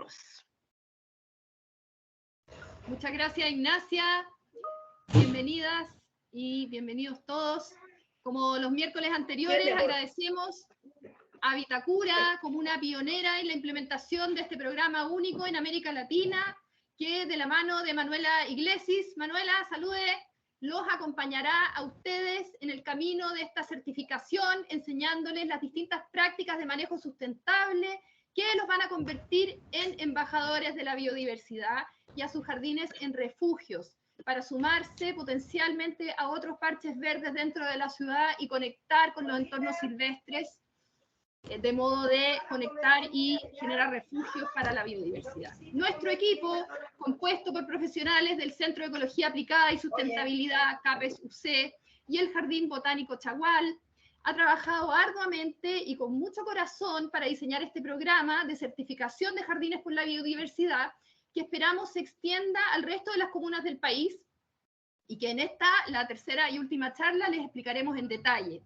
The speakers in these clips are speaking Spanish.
comenzamos. Muchas gracias, Ignacia. Bienvenidas y bienvenidos todos. Como los miércoles anteriores, agradecemos a Vitacura como una pionera en la implementación de este programa único en América Latina, que de la mano de Manuela Iglesias, Manuela, salude, los acompañará a ustedes en el camino de esta certificación, enseñándoles las distintas prácticas de manejo sustentable que los van a convertir en embajadores de la biodiversidad y a sus jardines en refugios, para sumarse potencialmente a otros parches verdes dentro de la ciudad y conectar con los entornos silvestres, de modo de conectar y generar refugios para la biodiversidad. Nuestro equipo, compuesto por profesionales del Centro de Ecología Aplicada y Sustentabilidad, CAPES UC, y el Jardín Botánico Chagual, ha trabajado arduamente y con mucho corazón para diseñar este programa de certificación de jardines por la biodiversidad, que esperamos se extienda al resto de las comunas del país, y que en esta, la tercera y última charla, les explicaremos en detalle.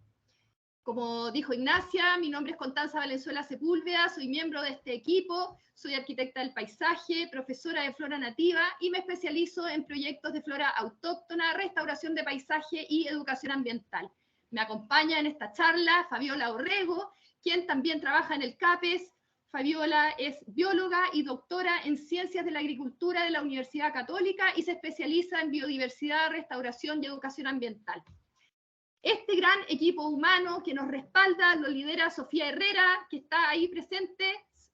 Como dijo Ignacia, mi nombre es Constanza Valenzuela Sepúlveda, soy miembro de este equipo, soy arquitecta del paisaje, profesora de flora nativa y me especializo en proyectos de flora autóctona, restauración de paisaje y educación ambiental. Me acompaña en esta charla Fabiola Orrego, quien también trabaja en el CAPES. Fabiola es bióloga y doctora en Ciencias de la Agricultura de la Universidad Católica y se especializa en biodiversidad, restauración y educación ambiental. Este gran equipo humano que nos respalda lo lidera Sofía Herrera, que está ahí presente.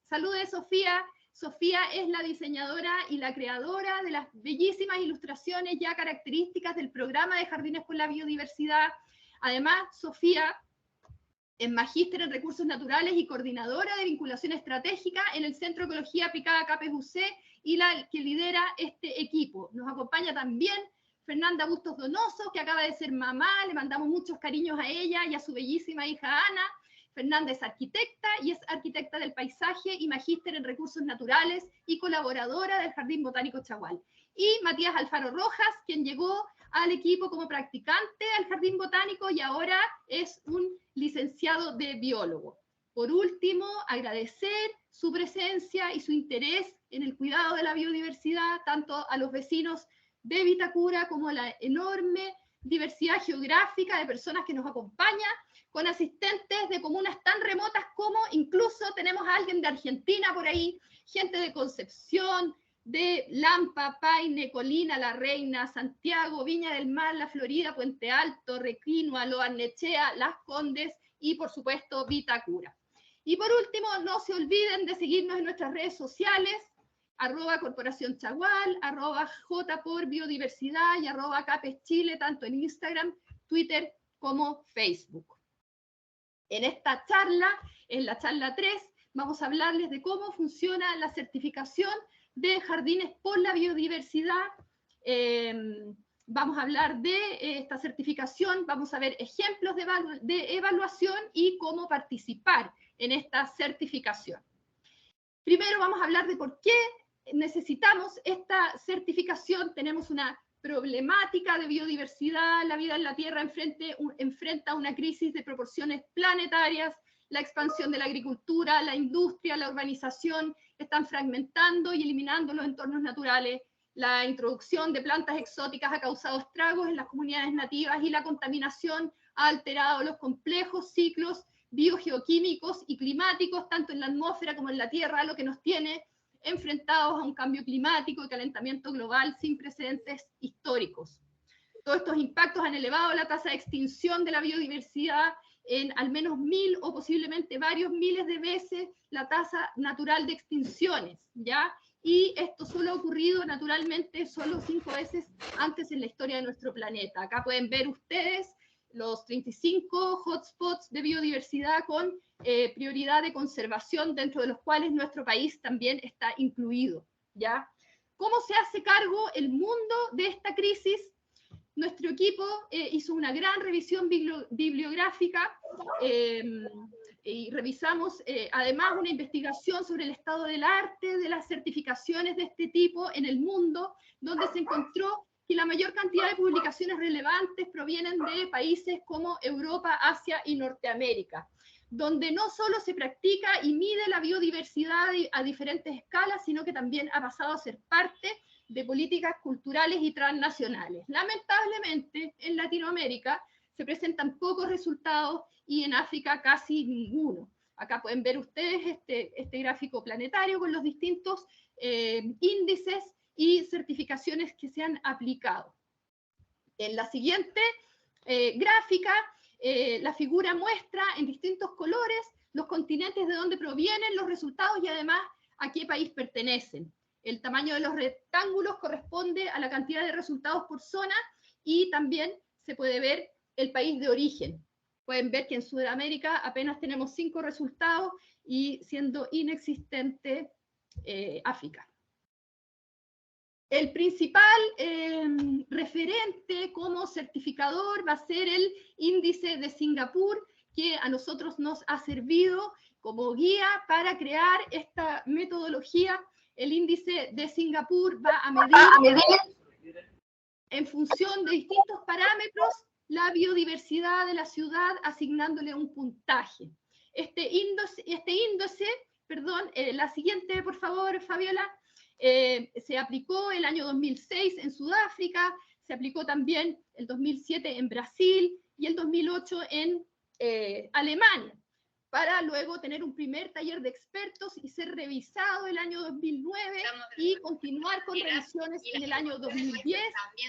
Salude, Sofía. Sofía es la diseñadora y la creadora de las bellísimas ilustraciones ya características del programa de Jardines por la Biodiversidad. Además, Sofía es magíster en recursos naturales y coordinadora de vinculación estratégica en el Centro de Ecología Aplicada CAPES UC y la que lidera este equipo. Nos acompaña también Fernanda Bustos Donoso, que acaba de ser mamá, le mandamos muchos cariños a ella y a su bellísima hija Ana. Fernanda es arquitecta y es arquitecta del paisaje y magíster en recursos naturales y colaboradora del Jardín Botánico Chagual. Y Matías Alfaro Rojas, quien llegó al equipo como practicante al Jardín Botánico y ahora es un licenciado de biólogo. Por último, agradecer su presencia y su interés en el cuidado de la biodiversidad, tanto a los vecinos de Vitacura como a la enorme diversidad geográfica de personas que nos acompaña, con asistentes de comunas tan remotas como incluso tenemos a alguien de Argentina por ahí, gente de Concepción, de Lampa, Paine, Colina, La Reina, Santiago, Viña del Mar, La Florida, Puente Alto, Requinoa, Loarnechea, Las Condes y por supuesto Vitacura. Y por último, no se olviden de seguirnos en nuestras redes sociales, @Corporación Chagual, @J por Biodiversidad y @Capes Chile, tanto en Instagram, Twitter como Facebook. En esta charla, en la charla 3, vamos a hablarles de cómo funciona la certificación de jardines por la biodiversidad. Vamos a hablar de esta certificación, vamos a ver ejemplos de evaluación y cómo participar en esta certificación. Primero vamos a hablar de por qué necesitamos esta certificación. Tenemos una problemática de biodiversidad, la vida en la Tierra enfrenta una crisis de proporciones planetarias, la expansión de la agricultura, la industria, la urbanización están fragmentando y eliminando los entornos naturales, la introducción de plantas exóticas ha causado estragos en las comunidades nativas y la contaminación ha alterado los complejos ciclos biogeoquímicos y climáticos, tanto en la atmósfera como en la Tierra, lo que nos tiene enfrentados a un cambio climático y calentamiento global sin precedentes históricos. Todos estos impactos han elevado la tasa de extinción de la biodiversidad en al menos 1000 o posiblemente varios miles de veces la tasa natural de extinciones, ¿ya? Y esto solo ha ocurrido naturalmente solo 5 veces antes en la historia de nuestro planeta. Acá pueden ver ustedes los 35 hotspots de biodiversidad con prioridad de conservación, dentro de los cuales nuestro país también está incluido, ¿ya? ¿Cómo se hace cargo el mundo de esta crisis? Nuestro equipo hizo una gran revisión bibliográfica y revisamos además una investigación sobre el estado del arte de las certificaciones de este tipo en el mundo, donde se encontró que la mayor cantidad de publicaciones relevantes provienen de países como Europa, Asia y Norteamérica. donde no solo se practica y mide la biodiversidad a diferentes escalas, sino que también ha pasado a ser parte de políticas culturales y transnacionales. Lamentablemente, en Latinoamérica se presentan pocos resultados y en África casi ninguno. Acá pueden ver ustedes este gráfico planetario con los distintos índices y certificaciones que se han aplicado. En la siguiente gráfica, la figura muestra en distintos colores los continentes de donde provienen los resultados y además a qué país pertenecen. El tamaño de los rectángulos corresponde a la cantidad de resultados por zona y también se puede ver el país de origen. Pueden ver que en Sudamérica apenas tenemos 5 resultados y siendo inexistente África. El principal referente como certificador va a ser el índice de Singapur, que a nosotros nos ha servido como guía para crear esta metodología. El índice de Singapur va a medir en función de distintos parámetros la biodiversidad de la ciudad, asignándole un puntaje. Este índice, la siguiente, por favor, Fabiola, se aplicó el año 2006 en Sudáfrica, se aplicó también el 2007 en Brasil y el 2008 en Alemania, para luego tener un primer taller de expertos y ser revisado el año 2009 y continuar con revisiones en el año 2010,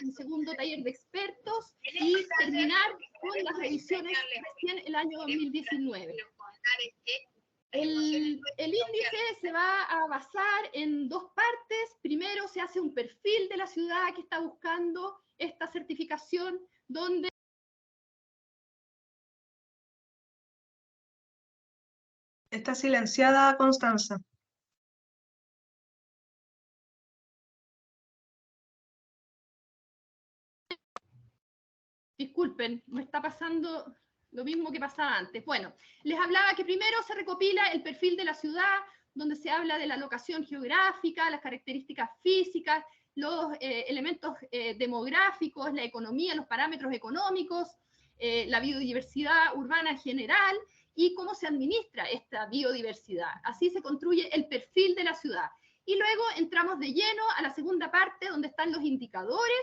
un segundo taller de expertos y terminar con las revisiones recién el año 2019. El índice se va a basar en 2 partes. Primero se hace un perfil de la ciudad que está buscando esta certificación, donde Está silenciada, Constanza. Disculpen, me está pasando lo mismo que pasaba antes. Bueno, les hablaba que primero se recopila el perfil de la ciudad, donde se habla de la locación geográfica, las características físicas, los elementos demográficos, la economía, los parámetros económicos, la biodiversidad urbana en general y cómo se administra esta biodiversidad. Así se construye el perfil de la ciudad. Y luego entramos de lleno a la segunda parte, donde están los indicadores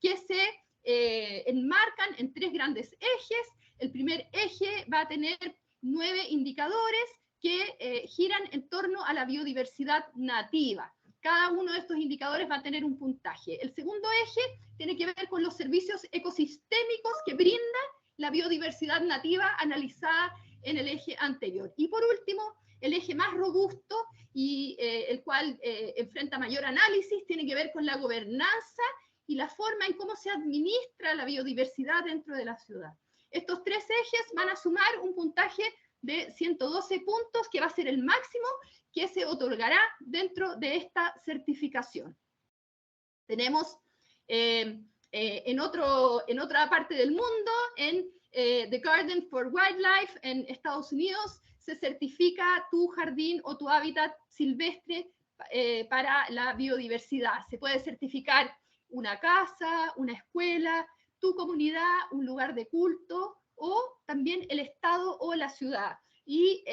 que se enmarcan en 3 grandes ejes. El primer eje va a tener 9 indicadores que giran en torno a la biodiversidad nativa. Cada uno de estos indicadores va a tener un puntaje. El segundo eje tiene que ver con los servicios ecosistémicos que brinda la biodiversidad nativa analizada en el eje anterior. Y por último, el eje más robusto y el cual enfrenta mayor análisis tiene que ver con la gobernanza y la forma en cómo se administra la biodiversidad dentro de la ciudad. Estos 3 ejes van a sumar un puntaje de 112 puntos, que va a ser el máximo que se otorgará dentro de esta certificación. Tenemos en otra parte del mundo, en The Garden for Wildlife, en Estados Unidos, se certifica tu jardín o tu hábitat silvestre para la biodiversidad. Se puede certificar una casa, una escuela, tu comunidad, un lugar de culto, o también el estado o la ciudad. Y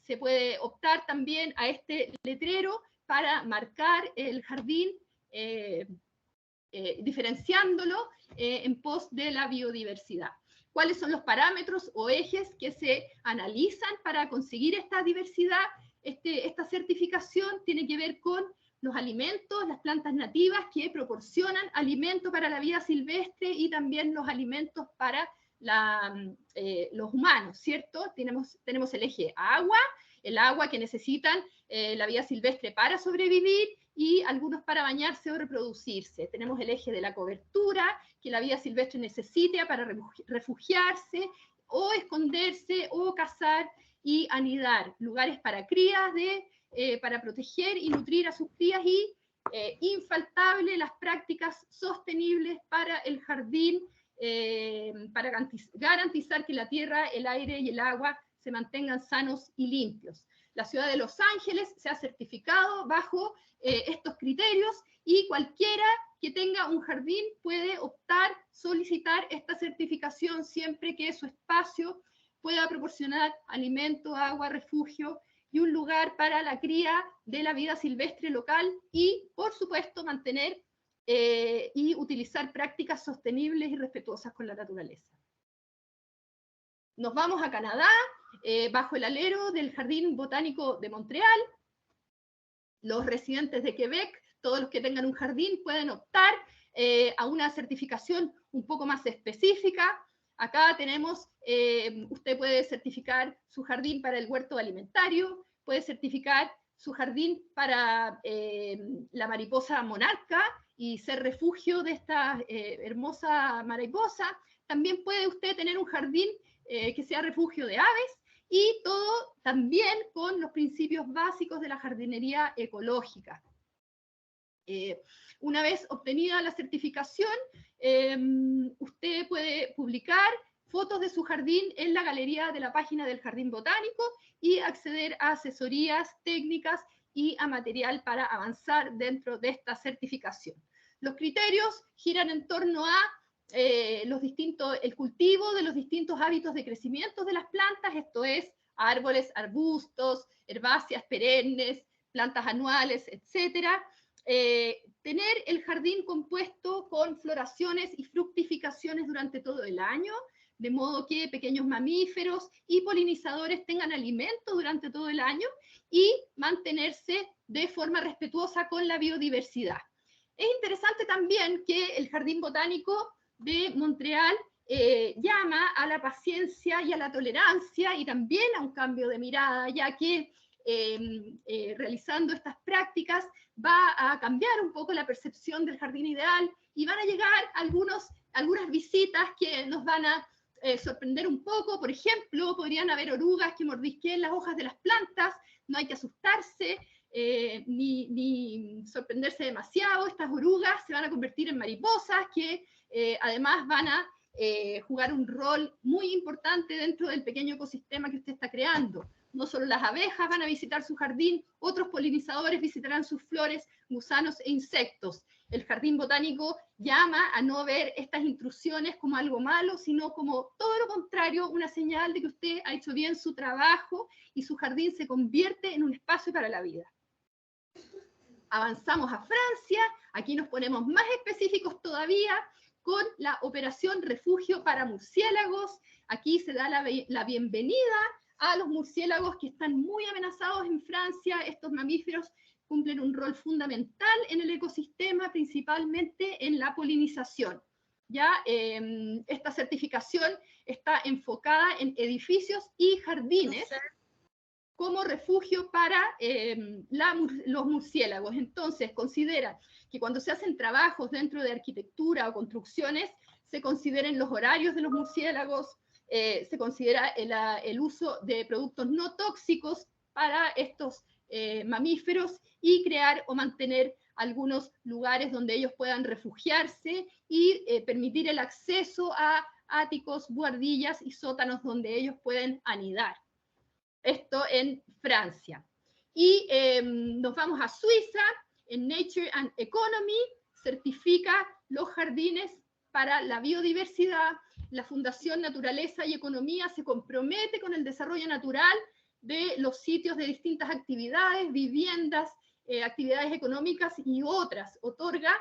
se puede optar también a este letrero para marcar el jardín, diferenciándolo en pos de la biodiversidad. ¿Cuáles son los parámetros o ejes que se analizan para conseguir esta diversidad? Esta certificación tiene que ver con los alimentos, las plantas nativas que proporcionan alimento para la vida silvestre y también los alimentos para los humanos, ¿cierto? Tenemos el eje agua, el agua que necesitan la vida silvestre para sobrevivir y algunos para bañarse o reproducirse. Tenemos el eje de la cobertura, que la vida silvestre necesita para refugiarse o esconderse o cazar y anidar. Lugares para crías, para proteger y nutrir a sus crías y infaltable las prácticas sostenibles para el jardín, para garantizar que la tierra, el aire y el agua se mantengan sanos y limpios. La ciudad de Los Ángeles se ha certificado bajo estos criterios y cualquiera que tenga un jardín puede optar, solicitar esta certificación siempre que su espacio pueda proporcionar alimento, agua, refugio y un lugar para la cría de la vida silvestre local y, por supuesto, mantener y utilizar prácticas sostenibles y respetuosas con la naturaleza. Nos vamos a Canadá, bajo el alero del Jardín Botánico de Montreal. Los residentes de Quebec, todos los que tengan un jardín, pueden optar a una certificación un poco más específica. Acá tenemos, usted puede certificar su jardín para el huerto alimentario, puede certificar su jardín para la mariposa monarca y ser refugio de esta hermosa mariposa. También puede usted tener un jardín que sea refugio de aves, y todo también con los principios básicos de la jardinería ecológica. Una vez obtenida la certificación, usted puede publicar fotos de su jardín en la galería de la página del Jardín Botánico y acceder a asesorías técnicas y a material para avanzar dentro de esta certificación. Los criterios giran en torno a el cultivo de los distintos hábitos de crecimiento de las plantas, esto es, árboles, arbustos, herbáceas perennes, plantas anuales, etc. Tener el jardín compuesto con floraciones y fructificaciones durante todo el año, de modo que pequeños mamíferos y polinizadores tengan alimento durante todo el año, y mantenerse de forma respetuosa con la biodiversidad. Es interesante también que el Jardín Botánico de Montreal llama a la paciencia y a la tolerancia y también a un cambio de mirada, ya que realizando estas prácticas va a cambiar un poco la percepción del jardín ideal y van a llegar algunas visitas que nos van a sorprender un poco. Por ejemplo, podrían haber orugas que mordisqueen las hojas de las plantas, no hay que asustarse ni sorprenderse demasiado. Estas orugas se van a convertir en mariposas que además van a jugar un rol muy importante dentro del pequeño ecosistema que usted está creando. No solo las abejas van a visitar su jardín, otros polinizadores visitarán sus flores, gusanos e insectos. El Jardín Botánico llama a no ver estas intrusiones como algo malo, sino como todo lo contrario, una señal de que usted ha hecho bien su trabajo y su jardín se convierte en un espacio para la vida. Avanzamos a Francia, aquí nos ponemos más específicos todavía, con la operación Refugio para Murciélagos. Aquí se da la bienvenida a los murciélagos que están muy amenazados en Francia. Estos mamíferos cumplen un rol fundamental en el ecosistema, principalmente en la polinización. ¿Ya? Esta certificación está enfocada en edificios y jardines como refugio para los murciélagos. Entonces, considera que cuando se hacen trabajos dentro de arquitectura o construcciones, se consideren los horarios de los murciélagos, se considera el uso de productos no tóxicos para estos mamíferos y crear o mantener algunos lugares donde ellos puedan refugiarse y permitir el acceso a áticos, buhardillas y sótanos donde ellos pueden anidar. Esto en Francia. Y nos vamos a Suiza. En Nature and Economy certifica los jardines para la biodiversidad. La Fundación Naturaleza y Economía se compromete con el desarrollo natural de los sitios de distintas actividades, viviendas, actividades económicas y otras. Otorga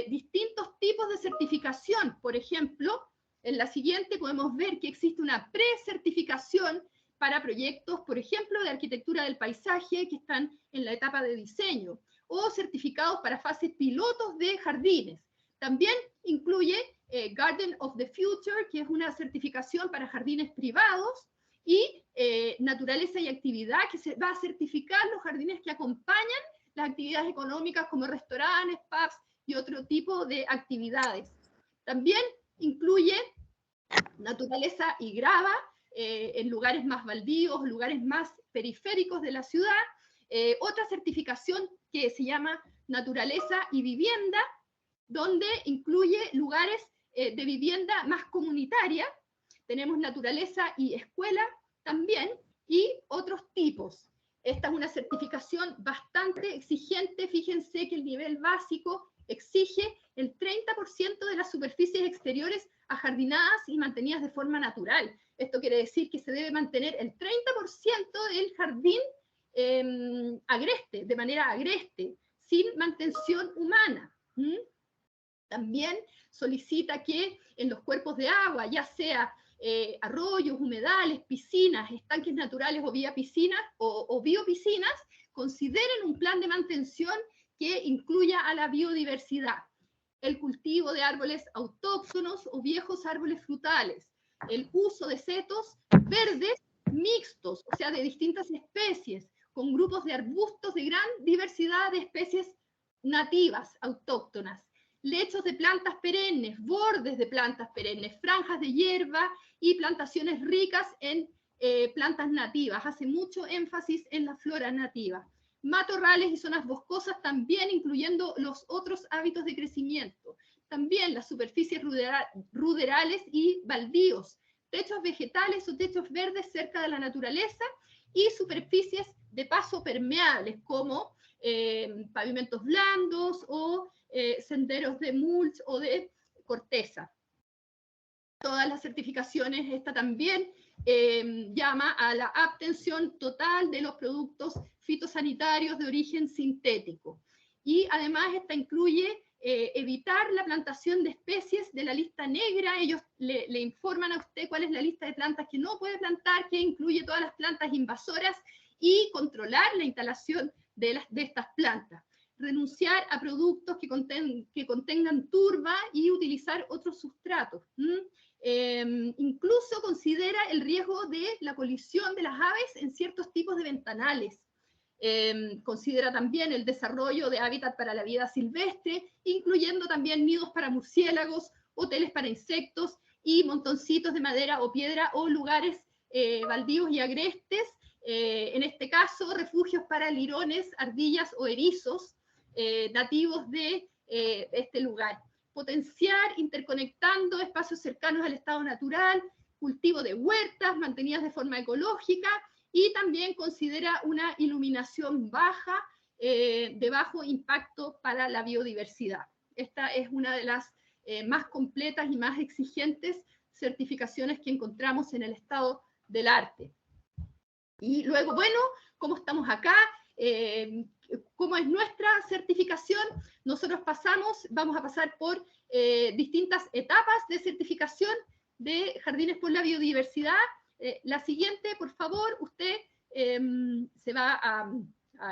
distintos tipos de certificación. Por ejemplo, en la siguiente podemos ver que existe una precertificación para proyectos, por ejemplo, de arquitectura del paisaje que están en la etapa de diseño, o certificados para fases pilotos de jardines. También incluye Garden of the Future, que es una certificación para jardines privados, y Naturaleza y Actividad, que se va a certificar los jardines que acompañan las actividades económicas como restaurantes, pubs y otro tipo de actividades. También incluye Naturaleza y Grava, en lugares más baldíos, lugares más periféricos de la ciudad. Otra certificación que se llama Naturaleza y Vivienda, donde incluye lugares de vivienda más comunitaria. Tenemos Naturaleza y Escuela también, y otros tipos. Esta es una certificación bastante exigente. Fíjense que el nivel básico exige el 30% de las superficies exteriores ajardinadas y mantenidas de forma natural. Esto quiere decir que se debe mantener el 30% del jardín agreste, de manera agreste, sin mantención humana. También solicita que en los cuerpos de agua, ya sea arroyos, humedales, piscinas, estanques naturales o biopiscinas, consideren un plan de mantención que incluya a la biodiversidad, el cultivo de árboles autóctonos o viejos árboles frutales, el uso de setos verdes mixtos, o sea, de distintas especies, con grupos de arbustos de gran diversidad de especies nativas, autóctonas, lechos de plantas perennes, bordes de plantas perennes, franjas de hierba y plantaciones ricas en plantas nativas. Hace mucho énfasis en la flora nativa. Matorrales y zonas boscosas también, incluyendo los otros hábitos de crecimiento. También las superficies ruderales y baldíos, techos vegetales o techos verdes cerca de la naturaleza y superficies de paso permeables como pavimentos blandos o senderos de mulch o de corteza. Todas las certificaciones, esta también llama a la abstención total de los productos fitosanitarios de origen sintético. Y además esta incluye evitar la plantación de especies de la lista negra. Ellos le informan a usted cuál es la lista de plantas que no puede plantar, que incluye todas las plantas invasoras, y controlar la instalación de estas plantas. Renunciar a productos que contengan turba y utilizar otros sustratos. Incluso considera el riesgo de la colisión de las aves en ciertos tipos de ventanales. Considera también el desarrollo de hábitat para la vida silvestre, incluyendo también nidos para murciélagos, hoteles para insectos y montoncitos de madera o piedra o lugares baldíos y agrestes, en este caso refugios para lirones, ardillas o erizos nativos de este lugar. Potenciar interconectando espacios cercanos al estado natural, cultivo de huertas mantenidas de forma ecológica, y también considera una iluminación baja, de bajo impacto para la biodiversidad. Esta es una de las más completas y más exigentes certificaciones que encontramos en el estado del arte. Y luego, bueno, ¿cómo estamos acá? ¿Cómo es nuestra certificación? Nosotros vamos a pasar por distintas etapas de certificación de Jardines por la Biodiversidad. La siguiente, por favor, usted se va a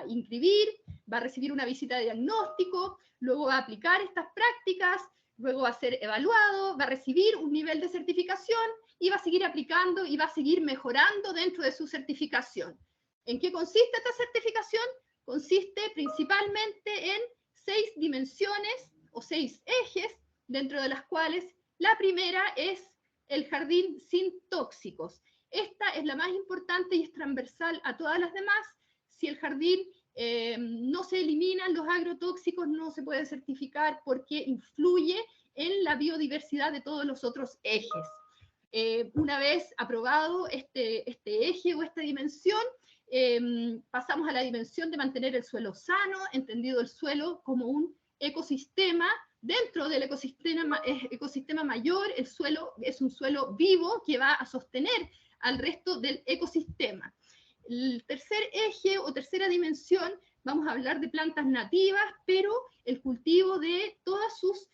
inscribir, va a recibir una visita de diagnóstico, luego va a aplicar estas prácticas, luego va a ser evaluado, va a recibir un nivel de certificación y va a seguir aplicando y va a seguir mejorando dentro de su certificación. ¿En qué consiste esta certificación? Consiste principalmente en 6 dimensiones o 6 ejes, dentro de las cuales la primera es el jardín sin tóxicos. Esta es la más importante y es transversal a todas las demás. Si el jardín no se eliminan los agrotóxicos, no se puede certificar porque influye en la biodiversidad de todos los otros ejes. Una vez aprobado este eje o esta dimensión, pasamos a la dimensión de mantener el suelo sano, entendido el suelo como un ecosistema. Dentro del ecosistema mayor, el suelo es un suelo vivo que va a sostener al resto del ecosistema. El tercer eje o tercera dimensión, vamos a hablar de plantas nativas, pero el cultivo de todos sus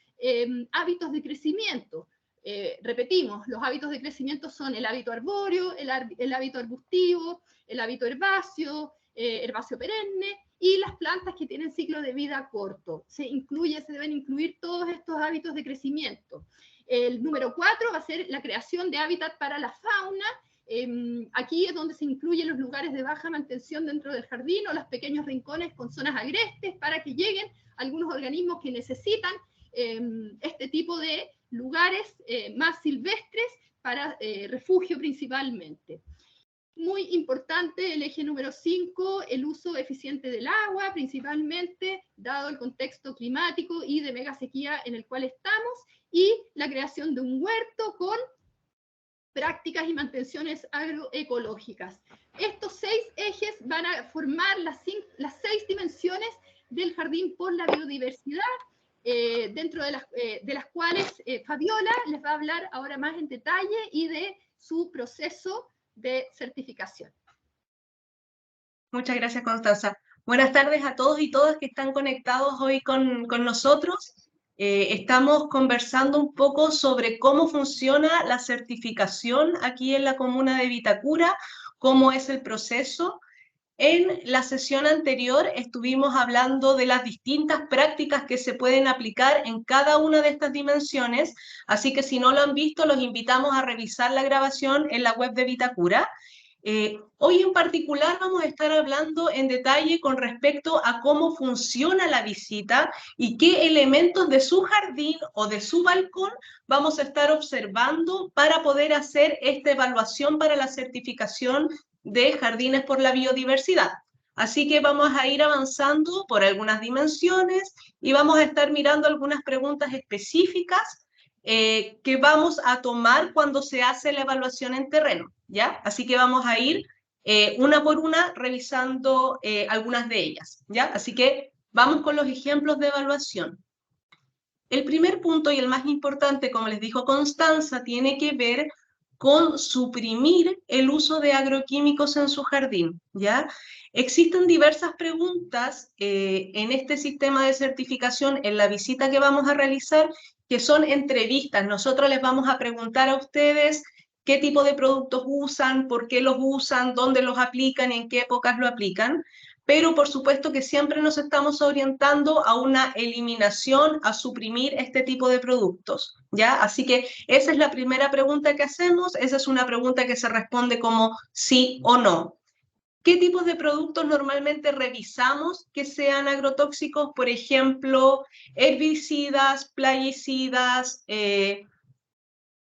hábitos de crecimiento. Repetimos, los hábitos de crecimiento son el hábito arbóreo, el hábito arbustivo, el hábito herbáceo perenne, y las plantas que tienen ciclo de vida corto. Se deben incluir todos estos hábitos de crecimiento. El número 4 va a ser la creación de hábitat para la fauna. Aquí es donde se incluyen los lugares de baja mantención dentro del jardín o los pequeños rincones con zonas agrestes para que lleguen algunos organismos que necesitan este tipo de lugares más silvestres para refugio principalmente. Muy importante el eje número 5, el uso eficiente del agua, principalmente dado el contexto climático y de mega sequía en el cual estamos, y la creación de un huerto con prácticas y mantenciones agroecológicas. Estos 6 ejes van a formar las 6 dimensiones del Jardín por la Biodiversidad, dentro de las cuales Fabiola les va a hablar ahora más en detalle y de su proceso de certificación. Muchas gracias, Constanza. Buenas tardes a todos y todas que están conectados hoy con nosotros. Estamos conversando un poco sobre cómo funciona la certificación aquí en la comuna de Vitacura, cómo es el proceso. En la sesión anterior estuvimos hablando de las distintas prácticas que se pueden aplicar en cada una de estas dimensiones, así que si no lo han visto, los invitamos a revisar la grabación en la web de Vitacura. Hoy en particular vamos a estar hablando en detalle con respecto a cómo funciona la visita y qué elementos de su jardín o de su balcón vamos a estar observando para poder hacer esta evaluación para la certificación de Jardines por la Biodiversidad. Así que vamos a ir avanzando por algunas dimensiones y vamos a estar mirando algunas preguntas específicas que vamos a tomar cuando se hace la evaluación en terreno, ¿ya? Así que vamos a ir una por una revisando algunas de ellas, ¿ya? Así que vamos con los ejemplos de evaluación. El primer punto y el más importante, como les dijo Constanza, tiene que ver con suprimir el uso de agroquímicos en su jardín, ¿ya? Existen diversas preguntas en este sistema de certificación, en la visita que vamos a realizar, que son entrevistas. Nosotros les vamos a preguntar a ustedes qué tipo de productos usan, por qué los usan, dónde los aplican, en qué épocas lo aplican, pero por supuesto que siempre nos estamos orientando a una eliminación, a suprimir este tipo de productos, ¿ya? Así que esa es la primera pregunta que hacemos, esa es una pregunta que se responde como sí o no. ¿Qué tipos de productos normalmente revisamos que sean agrotóxicos? Por ejemplo, herbicidas, plaguicidas,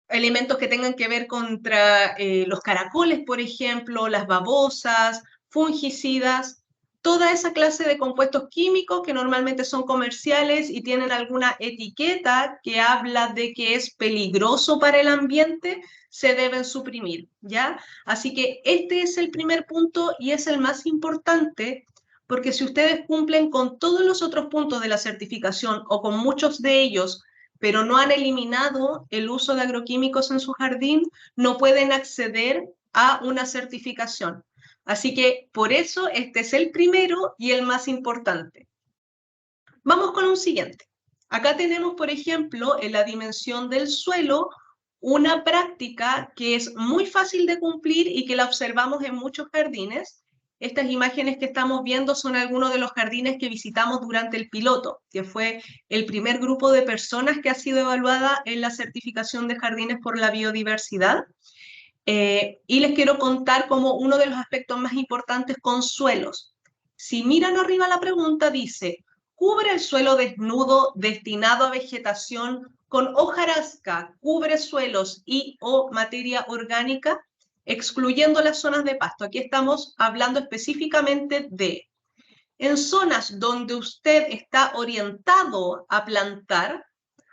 elementos que tengan que ver contra los caracoles, por ejemplo, las babosas, fungicidas, toda esa clase de compuestos químicos que normalmente son comerciales y tienen alguna etiqueta que habla de que es peligroso para el ambiente, se deben suprimir, ¿ya? Así que este es el primer punto y es el más importante, porque si ustedes cumplen con todos los otros puntos de la certificación o con muchos de ellos, pero no han eliminado el uso de agroquímicos en su jardín, no pueden acceder a una certificación. Así que por eso este es el primero y el más importante. Vamos con un siguiente. Acá tenemos, por ejemplo, en la dimensión del suelo, una práctica que es muy fácil de cumplir y que la observamos en muchos jardines. Estas imágenes que estamos viendo son algunos de los jardines que visitamos durante el piloto, que fue el primer grupo de personas que ha sido evaluada en la certificación de Jardines por la Biodiversidad. Y les quiero contar como uno de los aspectos más importantes con suelos. Si miran arriba la pregunta, dice, ¿cubre el suelo desnudo destinado a vegetación con hojarasca, cubre suelos y o materia orgánica, excluyendo las zonas de pasto? Aquí estamos hablando específicamente de en zonas donde usted está orientado a plantar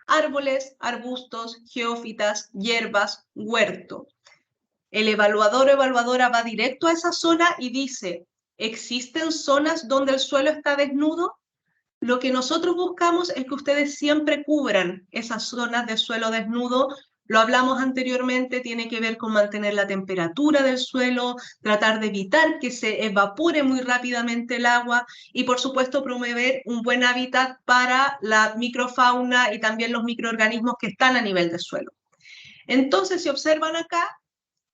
árboles, arbustos, geófitas, hierbas, huerto. El evaluador o evaluadora va directo a esa zona y dice, ¿existen zonas donde el suelo está desnudo? Lo que nosotros buscamos es que ustedes siempre cubran esas zonas de suelo desnudo. Lo hablamos anteriormente, tiene que ver con mantener la temperatura del suelo, tratar de evitar que se evapore muy rápidamente el agua y, por supuesto, promover un buen hábitat para la microfauna y también los microorganismos que están a nivel del suelo. Entonces, si observan acá,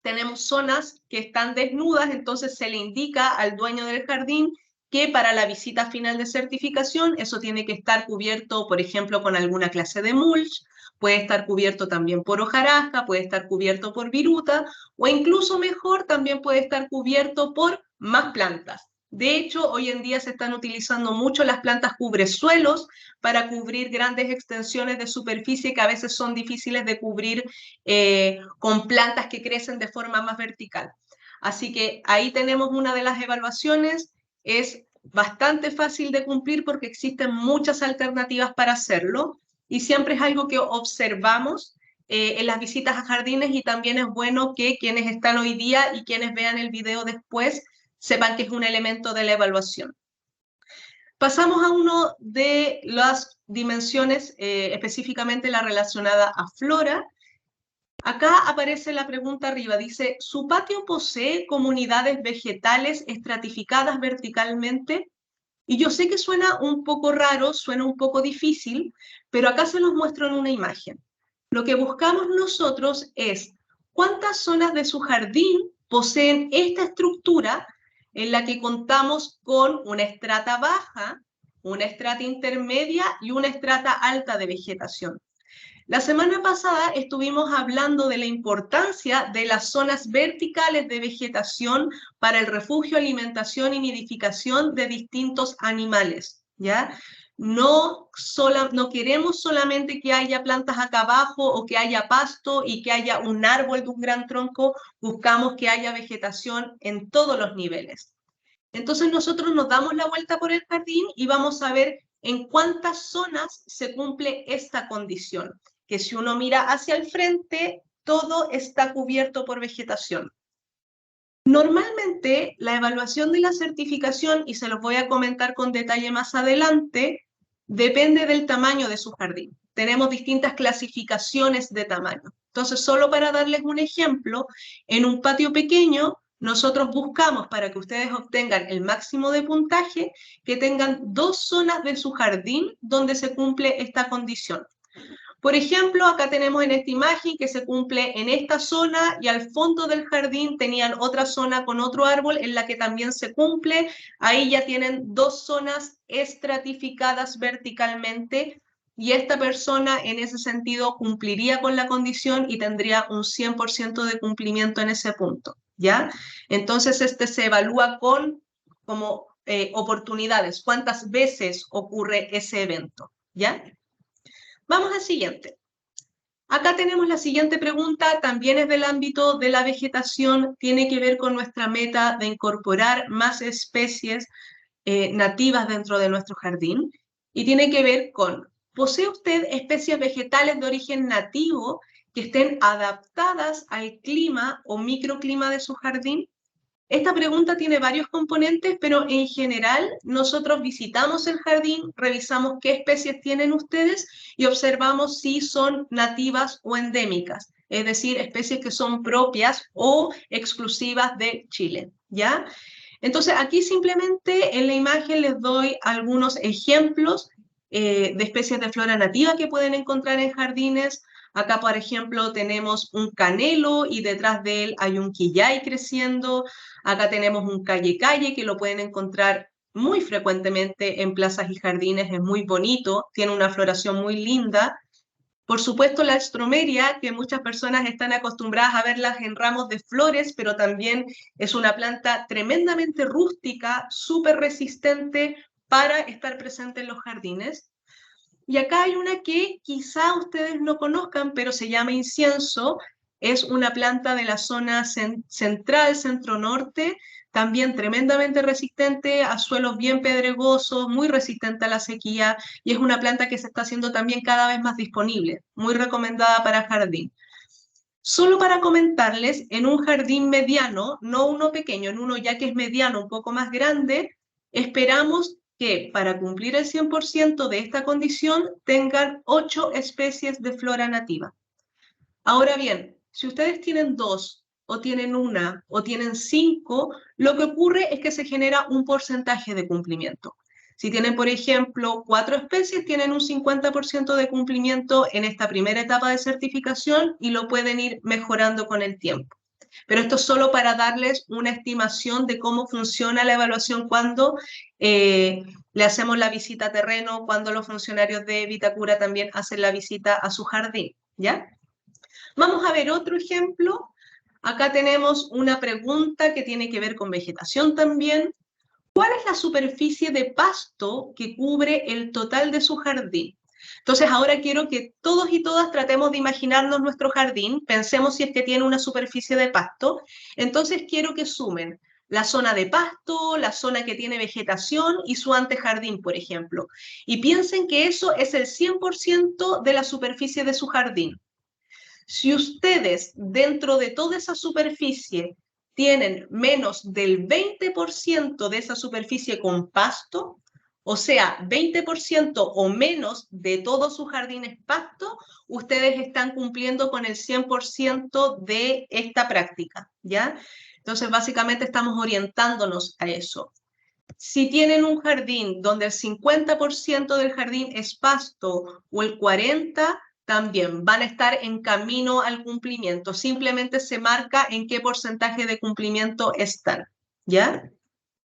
tenemos zonas que están desnudas, entonces se le indica al dueño del jardín que para la visita final de certificación eso tiene que estar cubierto, por ejemplo, con alguna clase de mulch, puede estar cubierto también por hojarasca, puede estar cubierto por viruta, o incluso mejor, también puede estar cubierto por más plantas. De hecho, hoy en día se están utilizando mucho las plantas cubresuelos para cubrir grandes extensiones de superficie que a veces son difíciles de cubrir con plantas que crecen de forma más vertical. Así que ahí tenemos una de las evaluaciones, es bastante fácil de cumplir porque existen muchas alternativas para hacerlo y siempre es algo que observamos en las visitas a jardines y también es bueno que quienes están hoy día y quienes vean el video después sepan que es un elemento de la evaluación. Pasamos a una de las dimensiones, específicamente la relacionada a flora. Acá aparece la pregunta arriba, dice, ¿su patio posee comunidades vegetales estratificadas verticalmente? Y yo sé que suena un poco raro, suena un poco difícil, pero acá se los muestro en una imagen. Lo que buscamos nosotros es cuántas zonas de su jardín poseen esta estructura en la que contamos con una estrata baja, una estrata intermedia y una estrata alta de vegetación. La semana pasada estuvimos hablando de la importancia de las zonas verticales de vegetación para el refugio, alimentación y nidificación de distintos animales, ¿ya? No queremos solamente que haya plantas acá abajo o que haya pasto y que haya un árbol de un gran tronco, buscamos que haya vegetación en todos los niveles. Entonces nosotros nos damos la vuelta por el jardín y vamos a ver en cuántas zonas se cumple esta condición, que si uno mira hacia el frente, todo está cubierto por vegetación. Normalmente la evaluación de la certificación, y se los voy a comentar con detalle más adelante, depende del tamaño de su jardín. Tenemos distintas clasificaciones de tamaño. Entonces, solo para darles un ejemplo, en un patio pequeño, nosotros buscamos para que ustedes obtengan el máximo de puntaje, que tengan 2 zonas de su jardín donde se cumple esta condición. Por ejemplo, acá tenemos en esta imagen que se cumple en esta zona y al fondo del jardín tenían otra zona con otro árbol en la que también se cumple. Ahí ya tienen 2 zonas estratificadas verticalmente y esta persona en ese sentido cumpliría con la condición y tendría un 100% de cumplimiento en ese punto, ¿ya? Entonces este se evalúa con como oportunidades, cuántas veces ocurre ese evento, ¿ya? Vamos al siguiente. Acá tenemos la siguiente pregunta, también es del ámbito de la vegetación, tiene que ver con nuestra meta de incorporar más especies nativas dentro de nuestro jardín y tiene que ver con, ¿posee usted especies vegetales de origen nativo que estén adaptadas al clima o microclima de su jardín? Esta pregunta tiene varios componentes, pero en general nosotros visitamos el jardín, revisamos qué especies tienen ustedes y observamos si son nativas o endémicas, es decir, especies que son propias o exclusivas de Chile, ¿ya? Entonces aquí simplemente en la imagen les doy algunos ejemplos de especies de flora nativa que pueden encontrar en jardines. Acá, por ejemplo, tenemos un canelo y detrás de él hay un quillay creciendo. Acá tenemos un calle-calle que lo pueden encontrar muy frecuentemente en plazas y jardines, es muy bonito, tiene una floración muy linda. Por supuesto, la stromeria, que muchas personas están acostumbradas a verlas en ramos de flores, pero también es una planta tremendamente rústica, súper resistente para estar presente en los jardines. Y acá hay una que quizá ustedes no conozcan, pero se llama incienso. Es una planta de la zona central, centro-norte, también tremendamente resistente a suelos bien pedregosos, muy resistente a la sequía, y es una planta que se está haciendo también cada vez más disponible, muy recomendada para jardín. Solo para comentarles, en un jardín mediano, no uno pequeño, en uno ya que es mediano, un poco más grande, esperamos que para cumplir el 100% de esta condición tengan 8 especies de flora nativa. Ahora bien, si ustedes tienen 2 o tienen 1 o tienen 5, lo que ocurre es que se genera un porcentaje de cumplimiento. Si tienen, por ejemplo, 4 especies, tienen un 50% de cumplimiento en esta primera etapa de certificación y lo pueden ir mejorando con el tiempo. Pero esto es solo para darles una estimación de cómo funciona la evaluación cuando le hacemos la visita a terreno, cuando los funcionarios de Vitacura también hacen la visita a su jardín, ¿ya? Vamos a ver otro ejemplo. Acá tenemos una pregunta que tiene que ver con vegetación también. ¿Cuál es la superficie de pasto que cubre el total de su jardín? Entonces ahora quiero que todos y todas tratemos de imaginarnos nuestro jardín, pensemos si es que tiene una superficie de pasto, entonces quiero que sumen la zona de pasto, la zona que tiene vegetación y su antejardín, por ejemplo, y piensen que eso es el 100% de la superficie de su jardín. Si ustedes dentro de toda esa superficie tienen menos del 20% de esa superficie con pasto, O sea, 20% o menos de todo su jardín es pasto, ustedes están cumpliendo con el 100% de esta práctica, ¿ya? Entonces, básicamente estamos orientándonos a eso. Si tienen un jardín donde el 50% del jardín es pasto o el 40%, también van a estar en camino al cumplimiento. Simplemente se marca en qué porcentaje de cumplimiento están, ¿ya?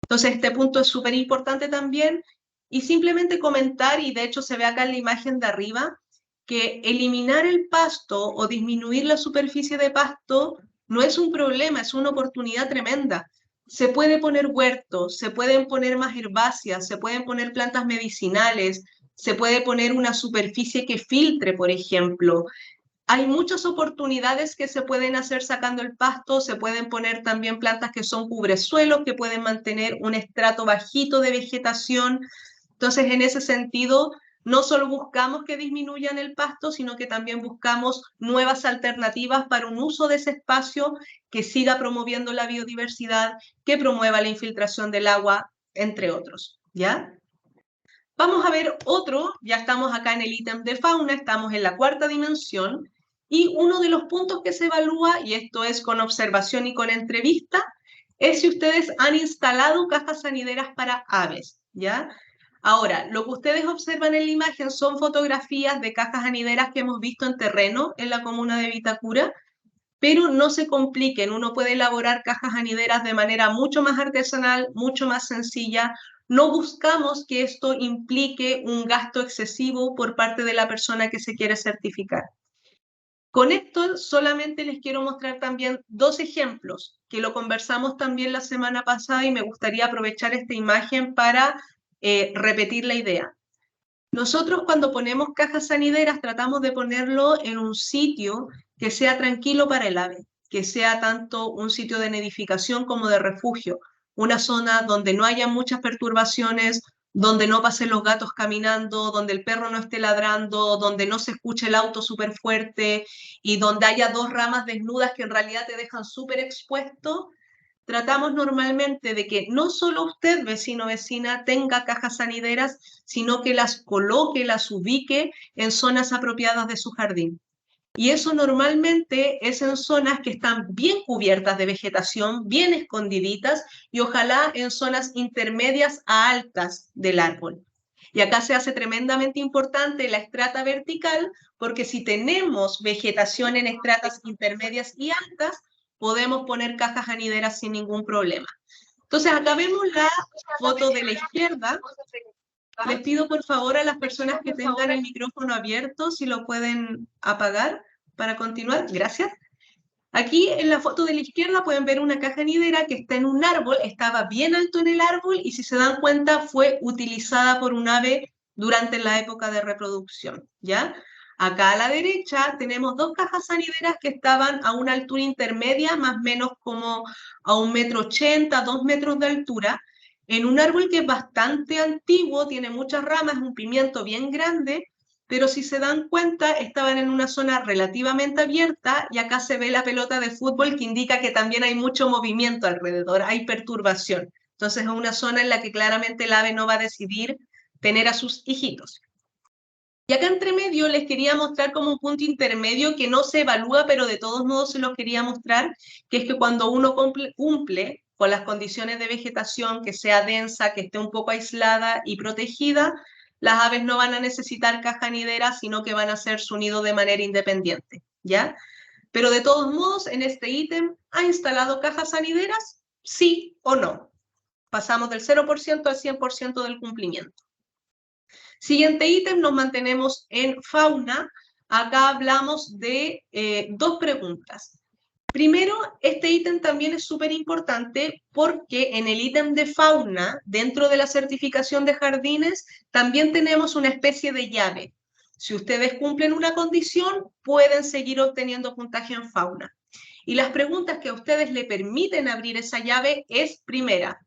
Entonces, este punto es súper importante también. Y simplemente comentar, y de hecho se ve acá en la imagen de arriba, que eliminar el pasto o disminuir la superficie de pasto no es un problema, es una oportunidad tremenda. Se puede poner huertos, se pueden poner más herbáceas, se pueden poner plantas medicinales, se puede poner una superficie que filtre, por ejemplo. Hay muchas oportunidades que se pueden hacer sacando el pasto, se pueden poner también plantas que son cubresuelos, que pueden mantener un estrato bajito de vegetación. Entonces, en ese sentido, no solo buscamos que disminuyan el pasto, sino que también buscamos nuevas alternativas para un uso de ese espacio que siga promoviendo la biodiversidad, que promueva la infiltración del agua, entre otros, ¿ya? Vamos a ver otro, ya estamos acá en el ítem de fauna, estamos en la cuarta dimensión, y uno de los puntos que se evalúa, y esto es con observación y con entrevista, es si ustedes han instalado cajas sanideras para aves, ¿ya? Ahora, lo que ustedes observan en la imagen son fotografías de cajas anideras que hemos visto en terreno en la comuna de Vitacura, pero no se compliquen, uno puede elaborar cajas anideras de manera mucho más artesanal, mucho más sencilla. No buscamos que esto implique un gasto excesivo por parte de la persona que se quiere certificar. Con esto solamente les quiero mostrar también dos ejemplos, que lo conversamos también la semana pasada y me gustaría aprovechar esta imagen para repetir la idea. Nosotros cuando ponemos cajas sanideras tratamos de ponerlo en un sitio que sea tranquilo para el ave, que sea tanto un sitio de nidificación como de refugio, una zona donde no haya muchas perturbaciones, donde no pasen los gatos caminando, donde el perro no esté ladrando, donde no se escuche el auto súper fuerte y donde haya dos ramas desnudas que en realidad te dejan súper expuesto. Tratamos normalmente de que no solo usted, vecino o vecina, tenga cajas sanideras, sino que las coloque, las ubique en zonas apropiadas de su jardín. Y eso normalmente es en zonas que están bien cubiertas de vegetación, bien escondiditas y ojalá en zonas intermedias a altas del árbol. Y acá se hace tremendamente importante la estrata vertical, porque si tenemos vegetación en estratas intermedias y altas, podemos poner cajas anideras sin ningún problema. Entonces, acá vemos la foto de la izquierda. Les pido por favor a las personas que tengan el micrófono abierto, si lo pueden apagar para continuar. Gracias. Aquí en la foto de la izquierda pueden ver una caja anidera que está en un árbol, estaba bien alto en el árbol y si se dan cuenta fue utilizada por un ave durante la época de reproducción, ¿ya? Acá a la derecha tenemos dos cajas sanideras que estaban a una altura intermedia, más o menos como a 1,80 m, 2 metros de altura, en un árbol que es bastante antiguo, tiene muchas ramas, un pimiento bien grande, pero si se dan cuenta, estaban en una zona relativamente abierta y acá se ve la pelota de fútbol que indica que también hay mucho movimiento alrededor, hay perturbación. Entonces es una zona en la que claramente el ave no va a decidir tener a sus hijitos. Y acá entre medio les quería mostrar como un punto intermedio que no se evalúa, pero de todos modos se los quería mostrar, que es que cuando uno cumple con las condiciones de vegetación, que sea densa, que esté un poco aislada y protegida, las aves no van a necesitar caja nidera, sino que van a hacer su nido de manera independiente, ¿ya? Pero de todos modos, en este ítem, ¿ha instalado cajas sanideras? ¿Sí o no? Pasamos del 0% al 100% del cumplimiento. Siguiente ítem, nos mantenemos en fauna. Acá hablamos de dos preguntas. Primero, este ítem también es súper importante porque en el ítem de fauna, dentro de la certificación de jardines, también tenemos una especie de llave. Si ustedes cumplen una condición, pueden seguir obteniendo puntaje en fauna. Y las preguntas que a ustedes le permiten abrir esa llave es, primera,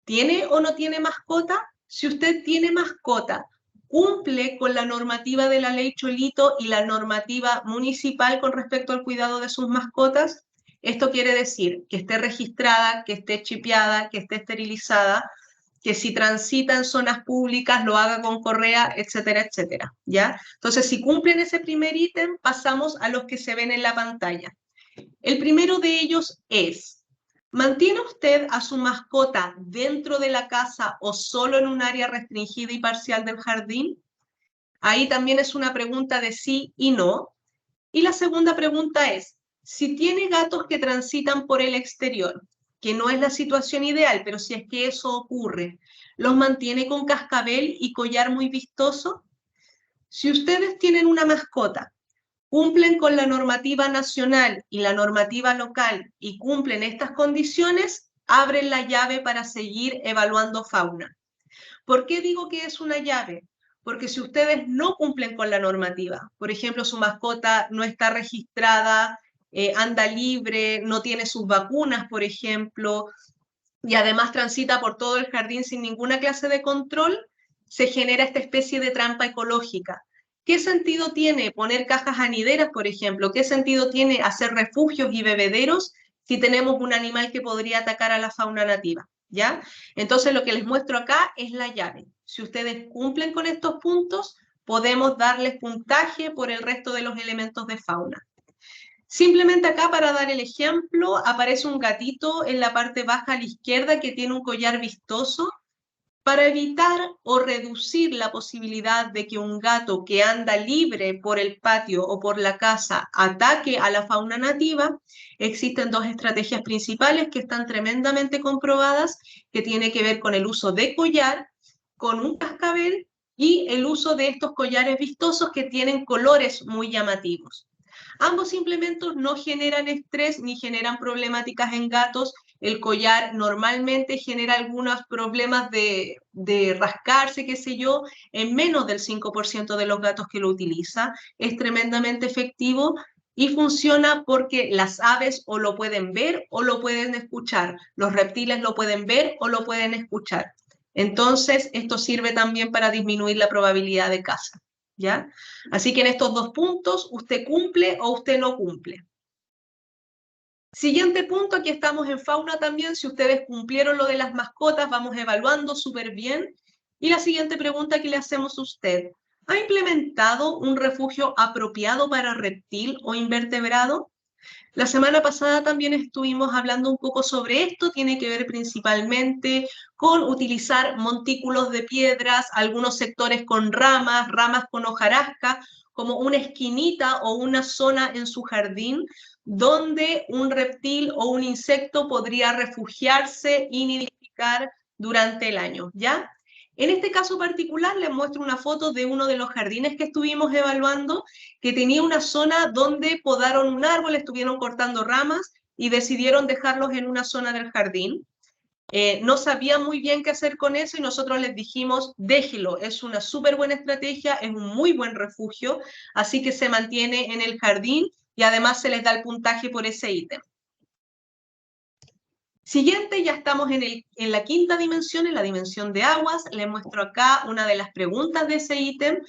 ¿tiene o no tiene mascota? Si usted tiene mascota, ¿cumple con la normativa de la ley Cholito y la normativa municipal con respecto al cuidado de sus mascotas? Esto quiere decir que esté registrada, que esté chipeada, que esté esterilizada. que si transita en zonas públicas lo haga con correa, etcétera, etcétera, ¿ya? Entonces, si cumplen ese primer ítem, pasamos a los que se ven en la pantalla. El primero de ellos es, ¿mantiene usted a su mascota dentro de la casa o solo en un área restringida y parcial del jardín? Ahí también es una pregunta de sí y no. Y la segunda pregunta es, si tiene gatos que transitan por el exterior, que no es la situación ideal, pero si es que eso ocurre, ¿los mantiene con cascabel y collar muy vistoso? Si ustedes tienen una mascota, cumplen con la normativa nacional y la normativa local y cumplen estas condiciones, abren la llave para seguir evaluando fauna. ¿Por qué digo que es una llave? Porque si ustedes no cumplen con la normativa, por ejemplo, su mascota no está registrada, anda libre, no tiene sus vacunas, por ejemplo, y además transita por todo el jardín sin ninguna clase de control, se genera esta especie de trampa ecológica. ¿Qué sentido tiene poner cajas anideras, por ejemplo? ¿Qué sentido tiene hacer refugios y bebederos si tenemos un animal que podría atacar a la fauna nativa? ¿Ya? Entonces lo que les muestro acá es la llave. Si ustedes cumplen con estos puntos, podemos darles puntaje por el resto de los elementos de fauna. Simplemente acá para dar el ejemplo, aparece un gatito en la parte baja a la izquierda que tiene un collar vistoso. Para evitar o reducir la posibilidad de que un gato que anda libre por el patio o por la casa ataque a la fauna nativa, existen dos estrategias principales que están tremendamente comprobadas, que tiene que ver con el uso de collar, con un cascabel y el uso de estos collares vistosos que tienen colores muy llamativos. Ambos implementos no generan estrés ni generan problemáticas en gatos. El collar normalmente genera algunos problemas de rascarse, qué sé yo, en menos del 5% de los gatos que lo utiliza. Es tremendamente efectivo y funciona porque las aves o lo pueden ver o lo pueden escuchar. Los reptiles lo pueden ver o lo pueden escuchar. Entonces, esto sirve también para disminuir la probabilidad de caza. ¿Ya? Así que en estos dos puntos, usted cumple o usted no cumple. Siguiente punto, aquí estamos en fauna también. Si ustedes cumplieron lo de las mascotas, vamos evaluando súper bien. Y la siguiente pregunta que le hacemos a usted, ¿ha implementado un refugio apropiado para reptil o invertebrado? La semana pasada también estuvimos hablando un poco sobre esto, tiene que ver principalmente con utilizar montículos de piedras, algunos sectores con ramas, ramas con hojarasca, como una esquinita o una zona en su jardín donde un reptil o un insecto podría refugiarse y nidificar durante el año, ¿ya? En este caso particular les muestro una foto de uno de los jardines que estuvimos evaluando, que tenía una zona donde podaron un árbol, estuvieron cortando ramas y decidieron dejarlos en una zona del jardín. No sabían muy bien qué hacer con eso y nosotros les dijimos, déjelo, es una súper buena estrategia, es un muy buen refugio, así que se mantiene en el jardín y además se les da el puntaje por ese ítem. Siguiente, ya estamos en la quinta dimensión, en la dimensión de aguas. Les muestro acá una de las preguntas de ese ítem.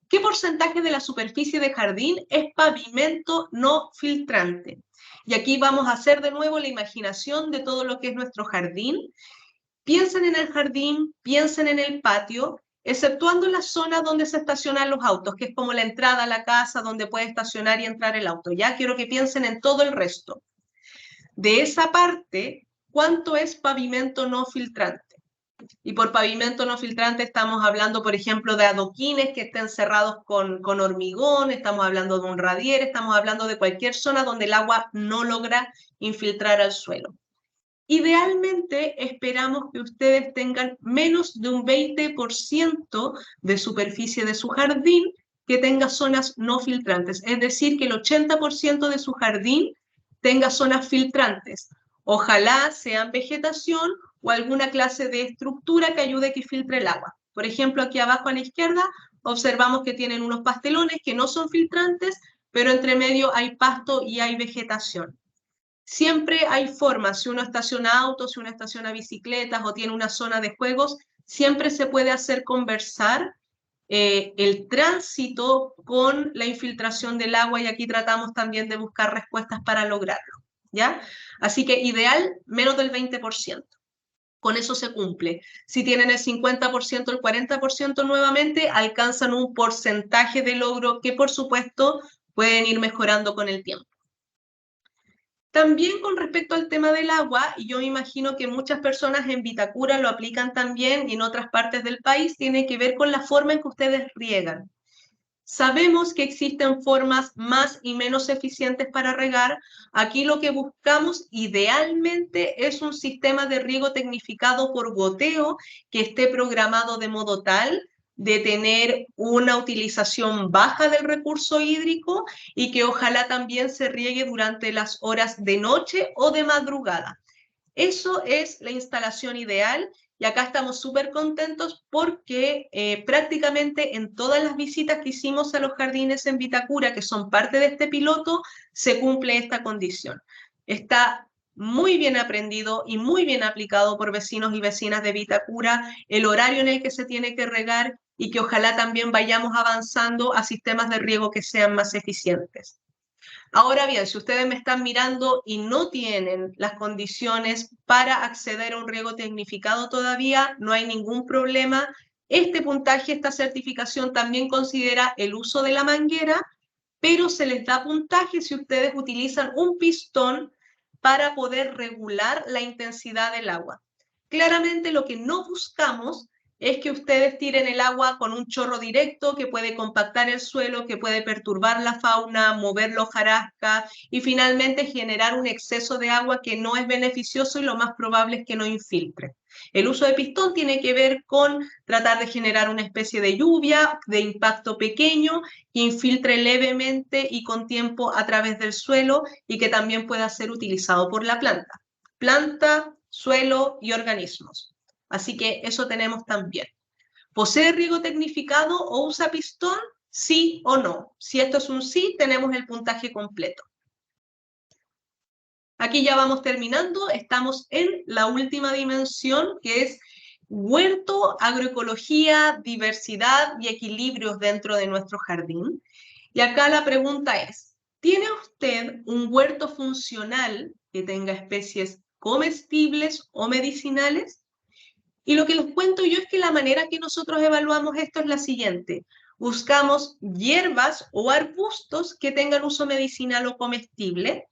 ¿Qué porcentaje de la superficie de jardín es pavimento no filtrante? Y aquí vamos a hacer de nuevo la imaginación de todo lo que es nuestro jardín. Piensen en el jardín, piensen en el patio, exceptuando la zona donde se estacionan los autos, que es como la entrada a la casa donde puede estacionar y entrar el auto. Ya quiero que piensen en todo el resto. De esa parte, ¿cuánto es pavimento no filtrante? Y por pavimento no filtrante estamos hablando, por ejemplo, de adoquines que estén cerrados con hormigón, estamos hablando de un radier, estamos hablando de cualquier zona donde el agua no logra infiltrar al suelo. Idealmente esperamos que ustedes tengan menos de un 20% de superficie de su jardín que tenga zonas no filtrantes, es decir, que el 80% de su jardín tenga zonas filtrantes. Ojalá sean vegetación o alguna clase de estructura que ayude a que filtre el agua. Por ejemplo, aquí abajo a la izquierda observamos que tienen unos pastelones que no son filtrantes, pero entre medio hay pasto y hay vegetación. Siempre hay formas, si uno estaciona autos, si uno estaciona bicicletas o tiene una zona de juegos, siempre se puede hacer conversar el tránsito con la infiltración del agua y aquí tratamos también de buscar respuestas para lograrlo, ¿ya? Así que ideal, menos del 20%. con eso se cumple. Si tienen el 50%, el 40% nuevamente, alcanzan un porcentaje de logro que, por supuesto, pueden ir mejorando con el tiempo. También con respecto al tema del agua, y yo me imagino que muchas personas en Vitacura lo aplican también y en otras partes del país, tiene que ver con la forma en que ustedes riegan. Sabemos que existen formas más y menos eficientes para regar. Aquí lo que buscamos idealmente es un sistema de riego tecnificado por goteo que esté programado de modo tal de tener una utilización baja del recurso hídrico y que ojalá también se riegue durante las horas de noche o de madrugada. Eso es la instalación ideal y acá estamos súper contentos porque prácticamente en todas las visitas que hicimos a los jardines en Vitacura, que son parte de este piloto, se cumple esta condición. Está muy bien aprendido y muy bien aplicado por vecinos y vecinas de Vitacura, el horario en el que se tiene que regar y que ojalá también vayamos avanzando a sistemas de riego que sean más eficientes. Ahora bien, si ustedes me están mirando y no tienen las condiciones para acceder a un riego tecnificado todavía, no hay ningún problema. Este puntaje, esta certificación también considera el uso de la manguera, pero se les da puntaje si ustedes utilizan un pistón para poder regular la intensidad del agua. Claramente lo que no buscamos es que ustedes tiren el agua con un chorro directo que puede compactar el suelo, que puede perturbar la fauna, mover la hojarasca y finalmente generar un exceso de agua que no es beneficioso y lo más probable es que no infiltre. El uso de pistón tiene que ver con tratar de generar una especie de lluvia, de impacto pequeño, que infiltre levemente y con tiempo a través del suelo y que también pueda ser utilizado por la planta. Planta, suelo y organismos. Así que eso tenemos también. ¿Posee riego tecnificado o usa pistón? Sí o no. Si esto es un sí, tenemos el puntaje completo. Aquí ya vamos terminando. Estamos en la última dimensión, que es huerto, agroecología, diversidad y equilibrios dentro de nuestro jardín. Y acá la pregunta es, ¿tiene usted un huerto funcional que tenga especies comestibles o medicinales? Y lo que les cuento yo es que la manera que nosotros evaluamos esto es la siguiente. Buscamos hierbas o arbustos que tengan uso medicinal o comestible.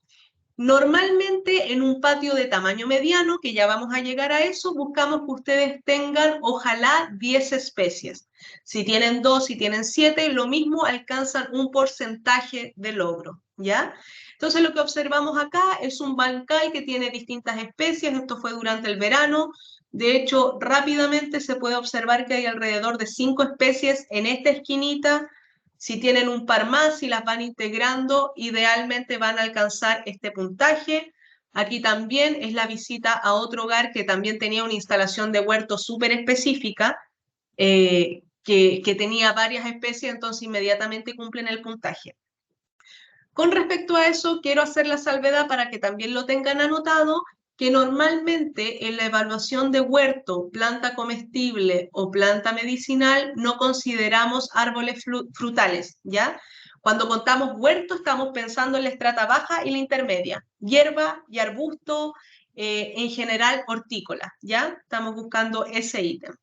Normalmente en un patio de tamaño mediano, que ya vamos a llegar a eso, buscamos que ustedes tengan ojalá 10 especies. Si tienen 2, si tienen 7, lo mismo alcanzan un porcentaje de logro, ¿ya? Entonces lo que observamos acá es un bancay que tiene distintas especies, esto fue durante el verano. De hecho, rápidamente se puede observar que hay alrededor de 5 especies en esta esquinita. Si tienen un par más, si las van integrando, idealmente van a alcanzar este puntaje. Aquí también es la visita a otro hogar que también tenía una instalación de huerto súper específica, que tenía varias especies, entonces inmediatamente cumplen el puntaje. Con respecto a eso, quiero hacer la salvedad para que también lo tengan anotado, que normalmente en la evaluación de huerto, planta comestible o planta medicinal, no consideramos árboles frutales, ¿ya? Cuando contamos huerto, estamos pensando en la estrata baja y la intermedia, hierba y arbusto, en general hortícola, ¿ya? Estamos buscando ese ítem.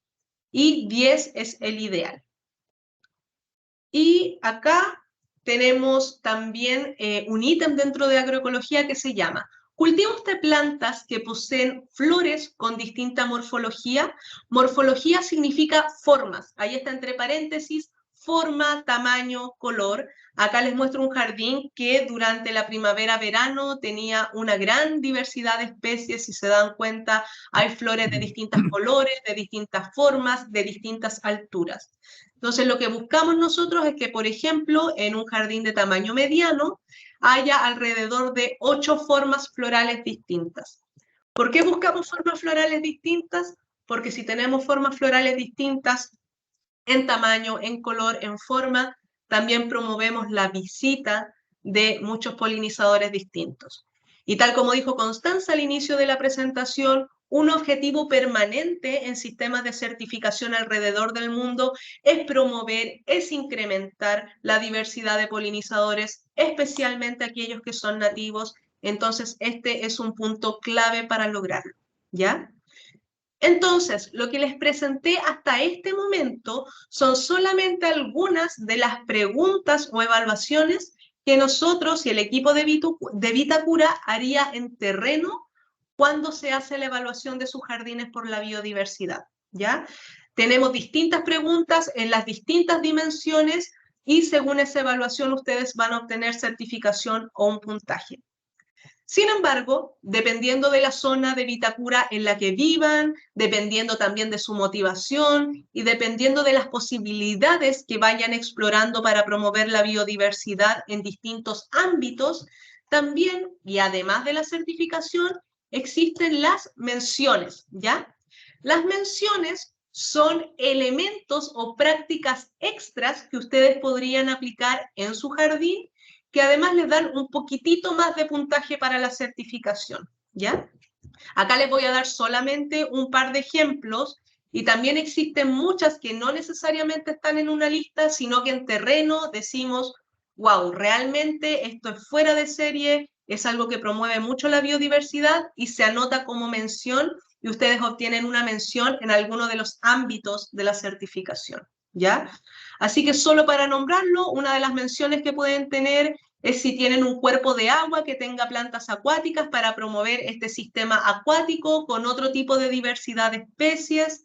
Y 10 es el ideal. Y acá tenemos también un ítem dentro de agroecología que se llama ¿cultiva usted plantas que poseen flores con distinta morfología? Morfología significa formas. Ahí está entre paréntesis, forma, tamaño, color. Acá les muestro un jardín que durante la primavera-verano tenía una gran diversidad de especies. Si se dan cuenta, hay flores de distintos colores, de distintas formas, de distintas alturas. Entonces, lo que buscamos nosotros es que, por ejemplo, en un jardín de tamaño mediano, haya alrededor de 8 formas florales distintas. ¿Por qué buscamos formas florales distintas? Porque si tenemos formas florales distintas en tamaño, en color, en forma, también promovemos la visita de muchos polinizadores distintos. Y tal como dijo Constanza al inicio de la presentación, un objetivo permanente en sistemas de certificación alrededor del mundo es promover, es incrementar la diversidad de polinizadores, especialmente aquellos que son nativos. Entonces, este es un punto clave para lograrlo, ¿ya? Entonces, lo que les presenté hasta este momento son solamente algunas de las preguntas o evaluaciones que nosotros y el equipo de Vitacura haría en terreno cuando se hace la evaluación de sus jardines por la biodiversidad, ¿ya? Tenemos distintas preguntas en las distintas dimensiones y según esa evaluación ustedes van a obtener certificación o un puntaje. Sin embargo, dependiendo de la zona de Vitacura en la que vivan, dependiendo también de su motivación y dependiendo de las posibilidades que vayan explorando para promover la biodiversidad en distintos ámbitos, también, y además de la certificación, existen las menciones, ¿ya? Las menciones son elementos o prácticas extras que ustedes podrían aplicar en su jardín que además les dan un poquitito más de puntaje para la certificación, ¿ya? Acá les voy a dar solamente un par de ejemplos y también existen muchas que no necesariamente están en una lista, sino que en terreno decimos, wow, realmente esto es fuera de serie, es algo que promueve mucho la biodiversidad y se anota como mención y ustedes obtienen una mención en alguno de los ámbitos de la certificación, ¿ya? Así que solo para nombrarlo, una de las menciones que pueden tener es si tienen un cuerpo de agua que tenga plantas acuáticas para promover este sistema acuático con otro tipo de diversidad de especies.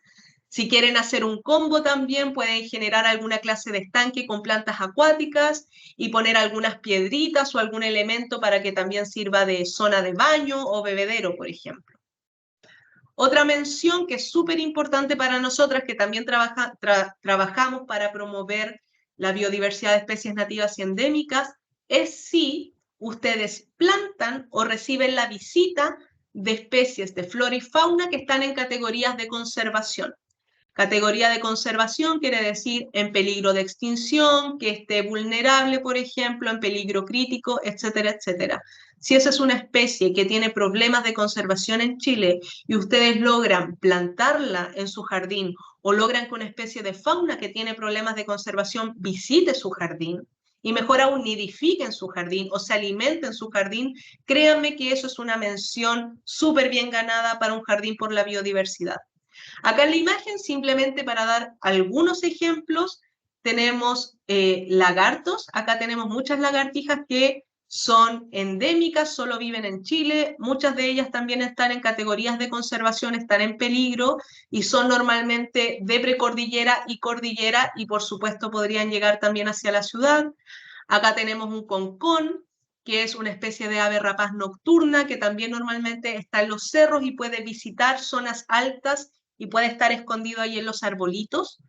Si quieren hacer un combo también pueden generar alguna clase de estanque con plantas acuáticas y poner algunas piedritas o algún elemento para que también sirva de zona de baño o bebedero, por ejemplo. Otra mención que es súper importante para nosotras, que también trabajamos para promover la biodiversidad de especies nativas y endémicas, es si ustedes plantan o reciben la visita de especies de flora y fauna que están en categorías de conservación. Categoría de conservación quiere decir en peligro de extinción, que esté vulnerable, por ejemplo, en peligro crítico, etcétera, etcétera. Si esa es una especie que tiene problemas de conservación en Chile y ustedes logran plantarla en su jardín o logran que una especie de fauna que tiene problemas de conservación visite su jardín y mejor aún nidifique en su jardín o se alimente en su jardín, créanme que eso es una mención súper bien ganada para un jardín por la biodiversidad. Acá en la imagen, simplemente para dar algunos ejemplos, tenemos lagartos. Acá tenemos muchas lagartijas que son endémicas, solo viven en Chile. Muchas de ellas también están en categorías de conservación, están en peligro y son normalmente de precordillera y cordillera y por supuesto podrían llegar también hacia la ciudad. Acá tenemos un concón, que es una especie de ave rapaz nocturna que también normalmente está en los cerros y puede visitar zonas altas y puede estar escondido ahí en los arbolitos.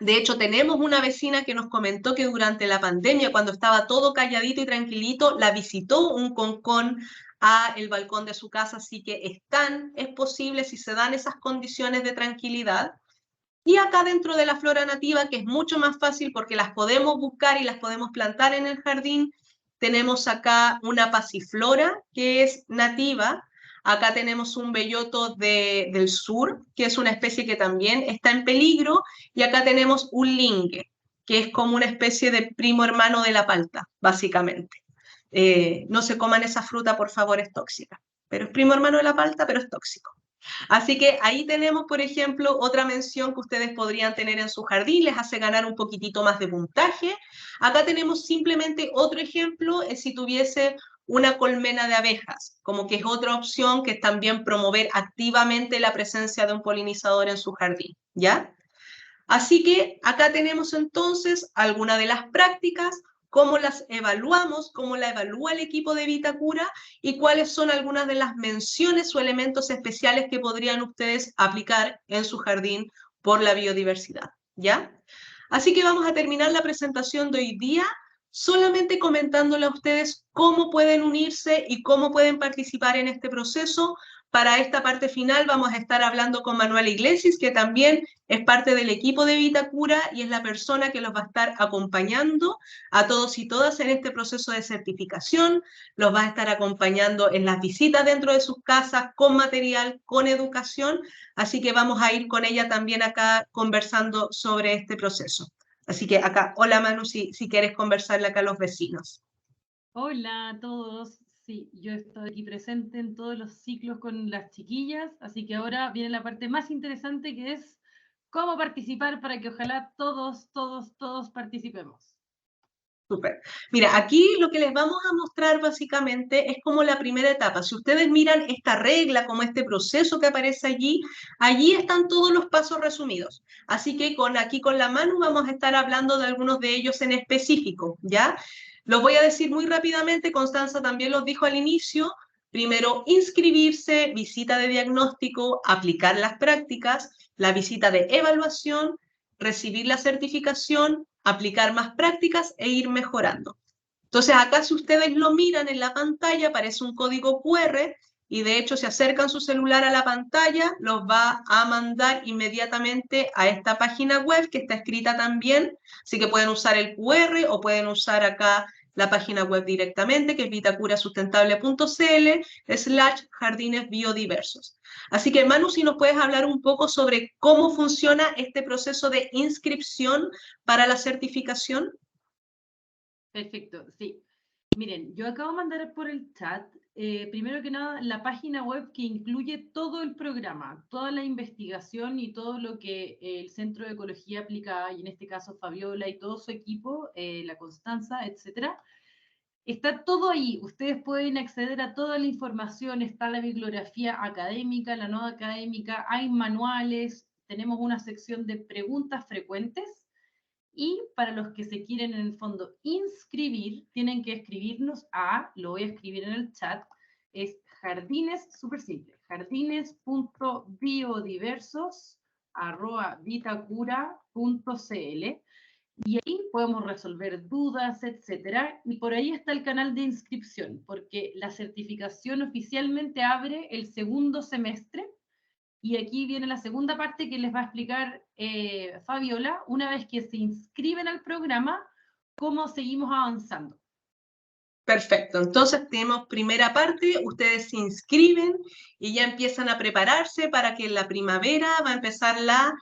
De hecho, tenemos una vecina que nos comentó que durante la pandemia, cuando estaba todo calladito y tranquilito, la visitó un concón a el balcón de su casa, así que es posible si se dan esas condiciones de tranquilidad. Y acá dentro de la flora nativa, que es mucho más fácil porque las podemos buscar y las podemos plantar en el jardín, tenemos acá una pasiflora que es nativa. Acá tenemos un belloto del sur, que es una especie que también está en peligro. Y acá tenemos un lingue, que es como una especie de primo hermano de la palta, básicamente. No se coman esa fruta, por favor, es tóxica. Pero es primo hermano de la palta, pero es tóxico. Así que ahí tenemos, por ejemplo, otra mención que ustedes podrían tener en su jardín, les hace ganar un poquitito más de puntaje. Acá tenemos simplemente otro ejemplo, es si tuviese una colmena de abejas, como que es otra opción que es también promover activamente la presencia de un polinizador en su jardín, ¿ya? Así que acá tenemos entonces algunas de las prácticas, cómo las evaluamos, cómo la evalúa el equipo de Vitacura y cuáles son algunas de las menciones o elementos especiales que podrían ustedes aplicar en su jardín por la biodiversidad, ¿ya? Así que vamos a terminar la presentación de hoy día solamente comentándole a ustedes cómo pueden unirse y cómo pueden participar en este proceso. Para esta parte final vamos a estar hablando con Manuela Iglesias, que también es parte del equipo de Vitacura y es la persona que los va a estar acompañando a todos y todas en este proceso de certificación, los va a estar acompañando en las visitas dentro de sus casas, con material, con educación, así que vamos a ir con ella también acá conversando sobre este proceso. Así que acá, hola Manu, si quieres conversarle acá a los vecinos. Hola a todos. Sí, yo estoy aquí presente en todos los ciclos con las chiquillas, así que ahora viene la parte más interesante, que es cómo participar para que ojalá todos participemos. Súper. Mira, aquí lo que les vamos a mostrar básicamente es como la primera etapa. Si ustedes miran esta regla, como este proceso que aparece allí, allí están todos los pasos resumidos. Así que aquí con la Manu vamos a estar hablando de algunos de ellos en específico, ¿ya? Los voy a decir muy rápidamente, Constanza también los dijo al inicio. Primero, inscribirse, visita de diagnóstico, aplicar las prácticas, la visita de evaluación, recibir la certificación, aplicar más prácticas e ir mejorando. Entonces acá si ustedes lo miran en la pantalla aparece un código QR y de hecho si acercan su celular a la pantalla los va a mandar inmediatamente a esta página web que está escrita también, así que pueden usar el QR o pueden usar acá la página web directamente, que es vitacurasustentable.cl/jardines biodiversos. Así que Manu, si nos puedes hablar un poco sobre cómo funciona este proceso de inscripción para la certificación. Perfecto, sí. Miren, yo acabo de mandar por el chat, primero que nada, la página web que incluye todo el programa, toda la investigación y todo lo que el Centro de Ecología Aplicada, y en este caso Fabiola y todo su equipo, la Constanza, etcétera. Está todo ahí, ustedes pueden acceder a toda la información, está la bibliografía académica, la no académica, hay manuales, tenemos una sección de preguntas frecuentes, y para los que se quieren en el fondo inscribir, tienen que escribirnos a, lo voy a escribir en el chat, es jardines, súper simple, jardines.biodiversos@vitacura.cl, y ahí podemos resolver dudas, etcétera. Y por ahí está el canal de inscripción, porque la certificación oficialmente abre el segundo semestre. Y aquí viene la segunda parte que les va a explicar Fabiola, una vez que se inscriben al programa, cómo seguimos avanzando. Perfecto, entonces tenemos primera parte, ustedes se inscriben y ya empiezan a prepararse para que en la primavera va a empezar la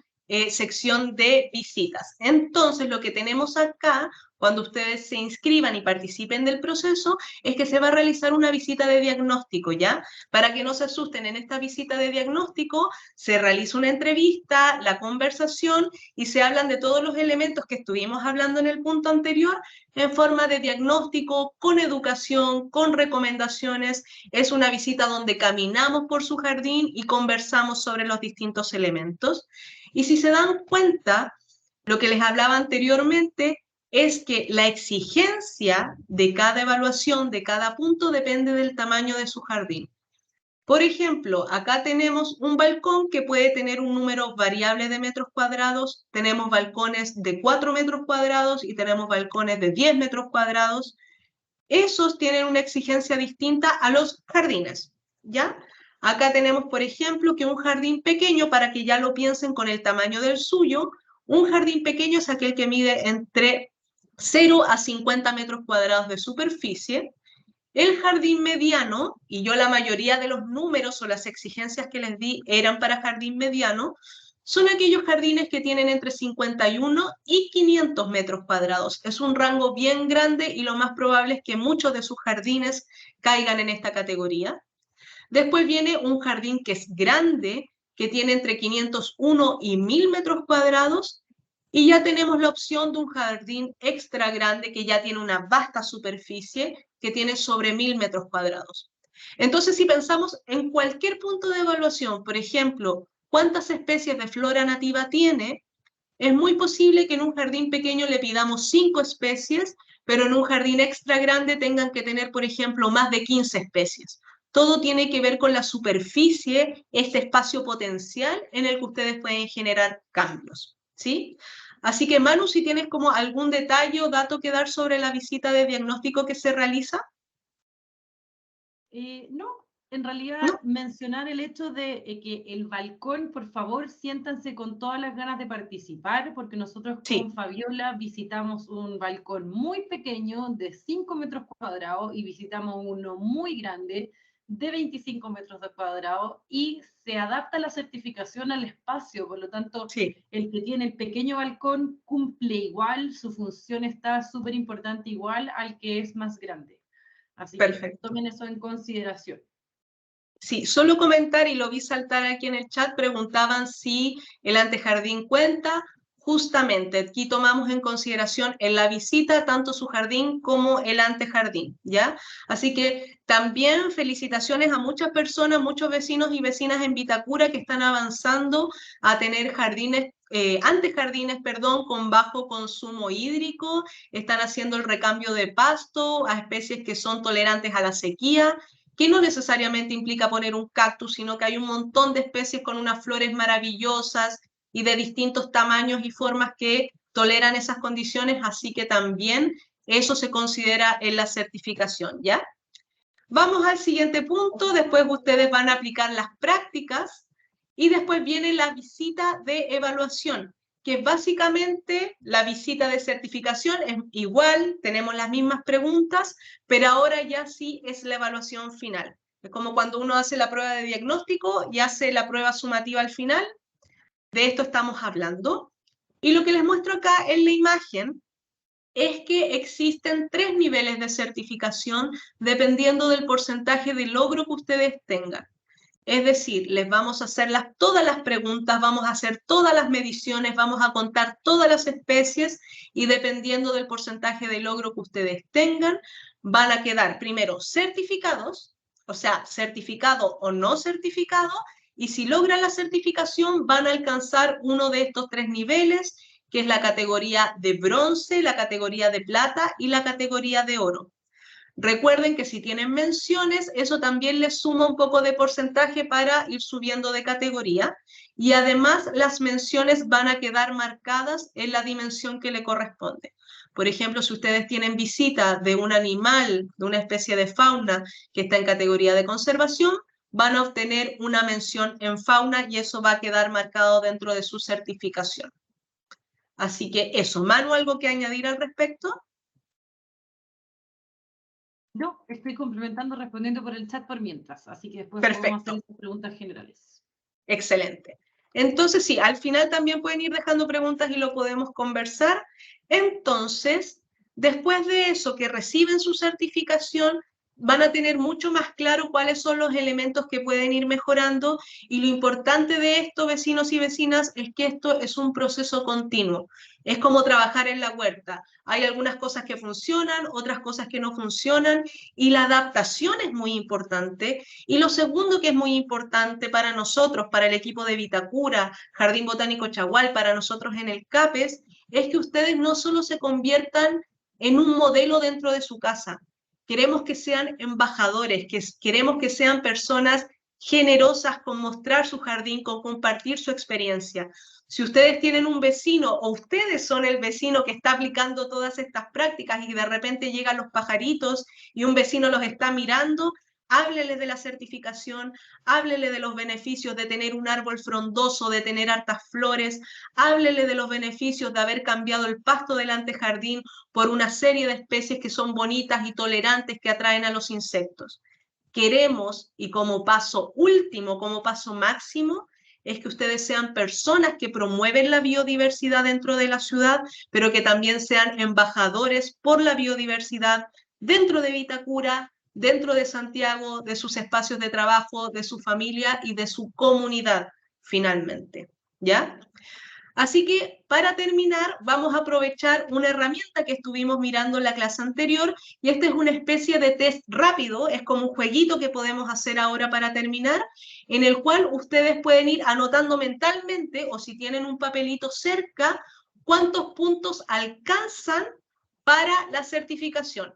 sección de visitas. Entonces lo que tenemos acá, cuando ustedes se inscriban y participen del proceso, es que se va a realizar una visita de diagnóstico, ¿ya? Para que no se asusten, en esta visita de diagnóstico se realiza una entrevista, la conversación y se hablan de todos los elementos que estuvimos hablando en el punto anterior en forma de diagnóstico, con educación, con recomendaciones. Es una visita donde caminamos por su jardín y conversamos sobre los distintos elementos. Y si se dan cuenta, lo que les hablaba anteriormente es que la exigencia de cada evaluación, de cada punto, depende del tamaño de su jardín. Por ejemplo, acá tenemos un balcón que puede tener un número variable de metros cuadrados, tenemos balcones de 4 metros cuadrados y tenemos balcones de 10 metros cuadrados. Esos tienen una exigencia distinta a los jardines, ¿ya? Acá tenemos, por ejemplo, que un jardín pequeño, para que ya lo piensen con el tamaño del suyo, un jardín pequeño es aquel que mide entre 0 a 50 metros cuadrados de superficie. El jardín mediano, y yo la mayoría de los números o las exigencias que les di eran para jardín mediano, son aquellos jardines que tienen entre 51 y 500 metros cuadrados. Es un rango bien grande y lo más probable es que muchos de sus jardines caigan en esta categoría. Después viene un jardín que es grande, que tiene entre 501 y 1000 metros cuadrados. Y ya tenemos la opción de un jardín extra grande que ya tiene una vasta superficie, que tiene sobre 1000 metros cuadrados. Entonces, si pensamos en cualquier punto de evaluación, por ejemplo, cuántas especies de flora nativa tiene, es muy posible que en un jardín pequeño le pidamos 5 especies, pero en un jardín extra grande tengan que tener, por ejemplo, más de 15 especies. Todo tiene que ver con la superficie, este espacio potencial en el que ustedes pueden generar cambios, ¿sí? Así que, Manu, si tienes como algún detalle o dato que dar sobre la visita de diagnóstico que se realiza. No, en realidad ¿No? mencionar el hecho de que el balcón, por favor, siéntanse con todas las ganas de participar, porque nosotros con Sí. Fabiola visitamos un balcón muy pequeño de 5 metros cuadrados y visitamos uno muy grande de 25 metros cuadrados, y se adapta la certificación al espacio, por lo tanto, Sí. el que tiene el pequeño balcón cumple igual, su función está súper importante igual al que es más grande. Así Perfecto. que tomen eso en consideración. Sí, solo comentar, y lo vi saltar aquí en el chat, preguntaban si el antejardín cuenta. Justamente, aquí tomamos en consideración en la visita tanto su jardín como el antejardín, ¿ya? Así que también felicitaciones a muchas personas, muchos vecinos y vecinas en Vitacura que están avanzando a tener jardines, antejardines, perdón, con bajo consumo hídrico, están haciendo el recambio de pasto a especies que son tolerantes a la sequía, que no necesariamente implica poner un cactus, sino que hay un montón de especies con unas flores maravillosas y de distintos tamaños y formas que toleran esas condiciones, así que también eso se considera en la certificación, ¿ya? Vamos al siguiente punto, después ustedes van a aplicar las prácticas y después viene la visita de evaluación, que básicamente la visita de certificación es igual, tenemos las mismas preguntas, pero ahora ya sí es la evaluación final. Es como cuando uno hace la prueba de diagnóstico y hace la prueba sumativa al final, de esto estamos hablando. Y lo que les muestro acá en la imagen es que existen 3 niveles de certificación dependiendo del porcentaje de logro que ustedes tengan. Es decir, les vamos a hacer todas las preguntas, vamos a hacer todas las mediciones, vamos a contar todas las especies y dependiendo del porcentaje de logro que ustedes tengan, van a quedar primero certificados, o sea, certificado o no certificado, y si logran la certificación van a alcanzar uno de estos 3 niveles, que es la categoría de bronce, la categoría de plata y la categoría de oro. Recuerden que si tienen menciones, eso también les suma un poco de porcentaje para ir subiendo de categoría. Y además las menciones van a quedar marcadas en la dimensión que le corresponde. Por ejemplo, si ustedes tienen visita de un animal, de una especie de fauna que está en categoría de conservación, van a obtener una mención en fauna y eso va a quedar marcado dentro de su certificación. Así que eso, Manu, ¿algo que añadir al respecto? No, estoy complementando, respondiendo por el chat por mientras, así que después Perfecto. podemos hacer estas preguntas generales. Excelente. Entonces, sí, al final también pueden ir dejando preguntas y lo podemos conversar. Entonces, después de eso, que reciben su certificación, van a tener mucho más claro cuáles son los elementos que pueden ir mejorando y lo importante de esto, vecinos y vecinas, es que esto es un proceso continuo. Es como trabajar en la huerta. Hay algunas cosas que funcionan, otras cosas que no funcionan y la adaptación es muy importante. Y lo segundo que es muy importante para nosotros, para el equipo de Vitacura, Jardín Botánico Chagual, para nosotros en el CAPES, es que ustedes no solo se conviertan en un modelo dentro de su casa, queremos que sean embajadores, queremos que sean personas generosas con mostrar su jardín, con compartir su experiencia. Si ustedes tienen un vecino o ustedes son el vecino que está aplicando todas estas prácticas y de repente llegan los pajaritos y un vecino los está mirando, háblele de la certificación, háblele de los beneficios de tener un árbol frondoso, de tener hartas flores, háblele de los beneficios de haber cambiado el pasto del antejardín por una serie de especies que son bonitas y tolerantes que atraen a los insectos. Queremos, y como paso último, como paso máximo, es que ustedes sean personas que promueven la biodiversidad dentro de la ciudad, pero que también sean embajadores por la biodiversidad dentro de Vitacura, dentro de Santiago, de sus espacios de trabajo, de su familia y de su comunidad, finalmente, ¿ya? Así que para terminar vamos a aprovechar una herramienta que estuvimos mirando en la clase anterior y esta es una especie de test rápido, es como un jueguito que podemos hacer ahora para terminar, en el cual ustedes pueden ir anotando mentalmente o si tienen un papelito cerca, cuántos puntos alcanzan para la certificación.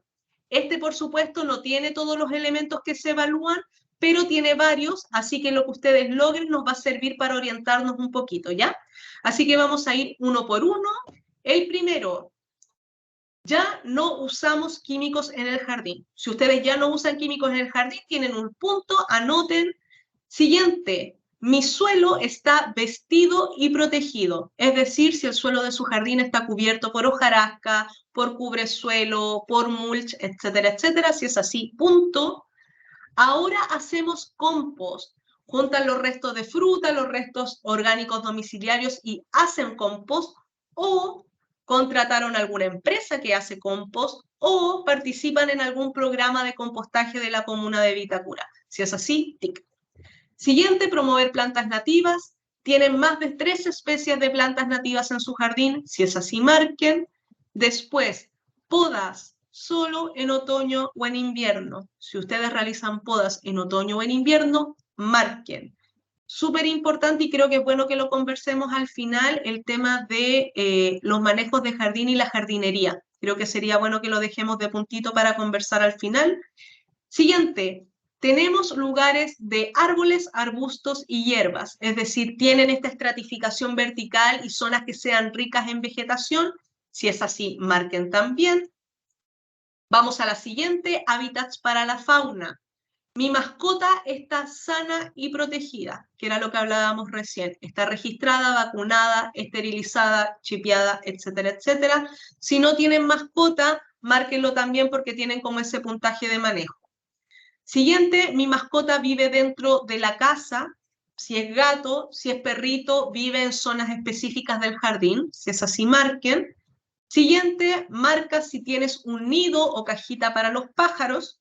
Este, por supuesto, no tiene todos los elementos que se evalúan, pero tiene varios, así que lo que ustedes logren nos va a servir para orientarnos un poquito, ¿ya? Así que vamos a ir uno por uno. El primero, ya no usamos químicos en el jardín. Si ustedes ya no usan químicos en el jardín, tienen un punto, anoten. Siguiente, mi suelo está vestido y protegido. Es decir, si el suelo de su jardín está cubierto por hojarasca, por cubresuelo, por mulch, etcétera, etcétera. Si es así, punto. Ahora hacemos compost. Juntan los restos de fruta, los restos orgánicos domiciliarios y hacen compost o contrataron alguna empresa que hace compost o participan en algún programa de compostaje de la comuna de Vitacura. Si es así, tic. Siguiente, promover plantas nativas. Tienen más de 3 especies de plantas nativas en su jardín. Si es así, marquen. Después, podas solo en otoño o en invierno. Si ustedes realizan podas en otoño o en invierno, marquen. Súper importante, y creo que es bueno que lo conversemos al final, el tema de los manejos de jardín y la jardinería. Creo que sería bueno que lo dejemos de puntito para conversar al final. Siguiente, tenemos lugares de árboles, arbustos y hierbas, es decir, tienen esta estratificación vertical y zonas que sean ricas en vegetación. Si es así, marquen también. Vamos a la siguiente, hábitats para la fauna. Mi mascota está sana y protegida, que era lo que hablábamos recién. Está registrada, vacunada, esterilizada, chipeada, etcétera, etcétera. Si no tienen mascota, márquenlo también porque tienen como ese puntaje de manejo. Siguiente, mi mascota vive dentro de la casa. Si es gato, si es perrito, vive en zonas específicas del jardín. Si es así, marquen. Siguiente, marca si tienes un nido o cajita para los pájaros.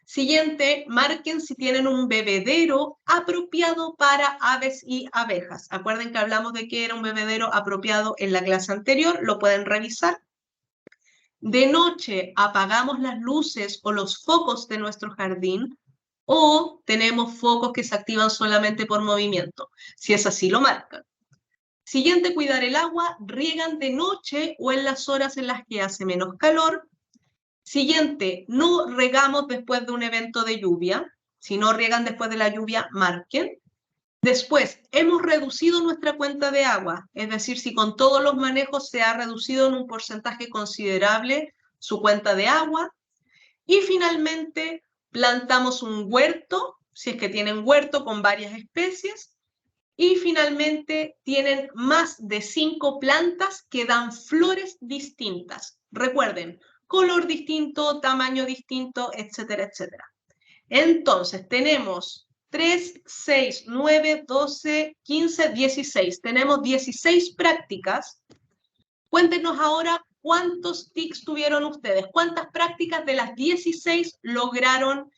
Siguiente, marquen si tienen un bebedero apropiado para aves y abejas. Acuerden que hablamos de que era un bebedero apropiado en la clase anterior, lo pueden revisar. De noche apagamos las luces o los focos de nuestro jardín, o tenemos focos que se activan solamente por movimiento. Si es así, lo marcan. Siguiente, cuidar el agua, riegan de noche o en las horas en las que hace menos calor. Siguiente, no regamos después de un evento de lluvia. Si no riegan después de la lluvia, marquen. Después, hemos reducido nuestra cuenta de agua, es decir, si con todos los manejos se ha reducido en un porcentaje considerable su cuenta de agua. Y finalmente, plantamos un huerto, si es que tienen huerto con varias especies. Y finalmente, tienen más de 5 plantas que dan flores distintas. Recuerden, color distinto, tamaño distinto, etcétera, etcétera. Entonces, tenemos 3, 6, 9, 12, 15, 16. Tenemos 16 prácticas. Cuéntenos ahora cuántos tics tuvieron ustedes, cuántas prácticas de las 16 lograron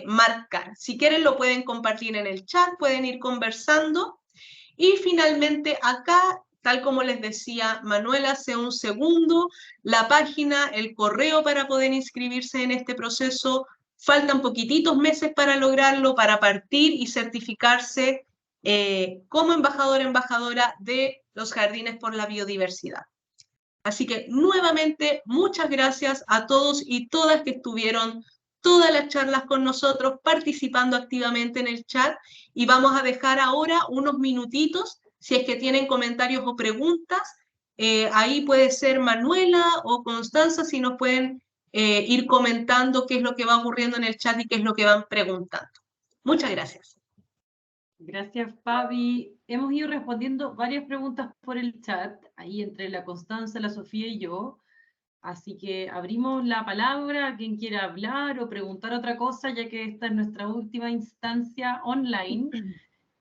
marcar. Si quieren lo pueden compartir en el chat, pueden ir conversando. Y finalmente acá, tal como les decía Manuela hace un segundo, la página, el correo para poder inscribirse en este proceso. Faltan poquititos meses para lograrlo, para partir y certificarse como embajadora de los Jardines por la Biodiversidad. Así que nuevamente, muchas gracias a todos y todas que estuvieron todas las charlas con nosotros, participando activamente en el chat, y vamos a dejar ahora unos minutitos, si es que tienen comentarios o preguntas, ahí puede ser Manuela o Constanza, si nos pueden ir comentando qué es lo que va ocurriendo en el chat y qué es lo que van preguntando. Muchas gracias. Gracias, Fabi. Hemos ido respondiendo varias preguntas por el chat, ahí entre la Constanza, la Sofía y yo. Así que abrimos la palabra a quien quiera hablar o preguntar otra cosa, ya que esta es nuestra última instancia online.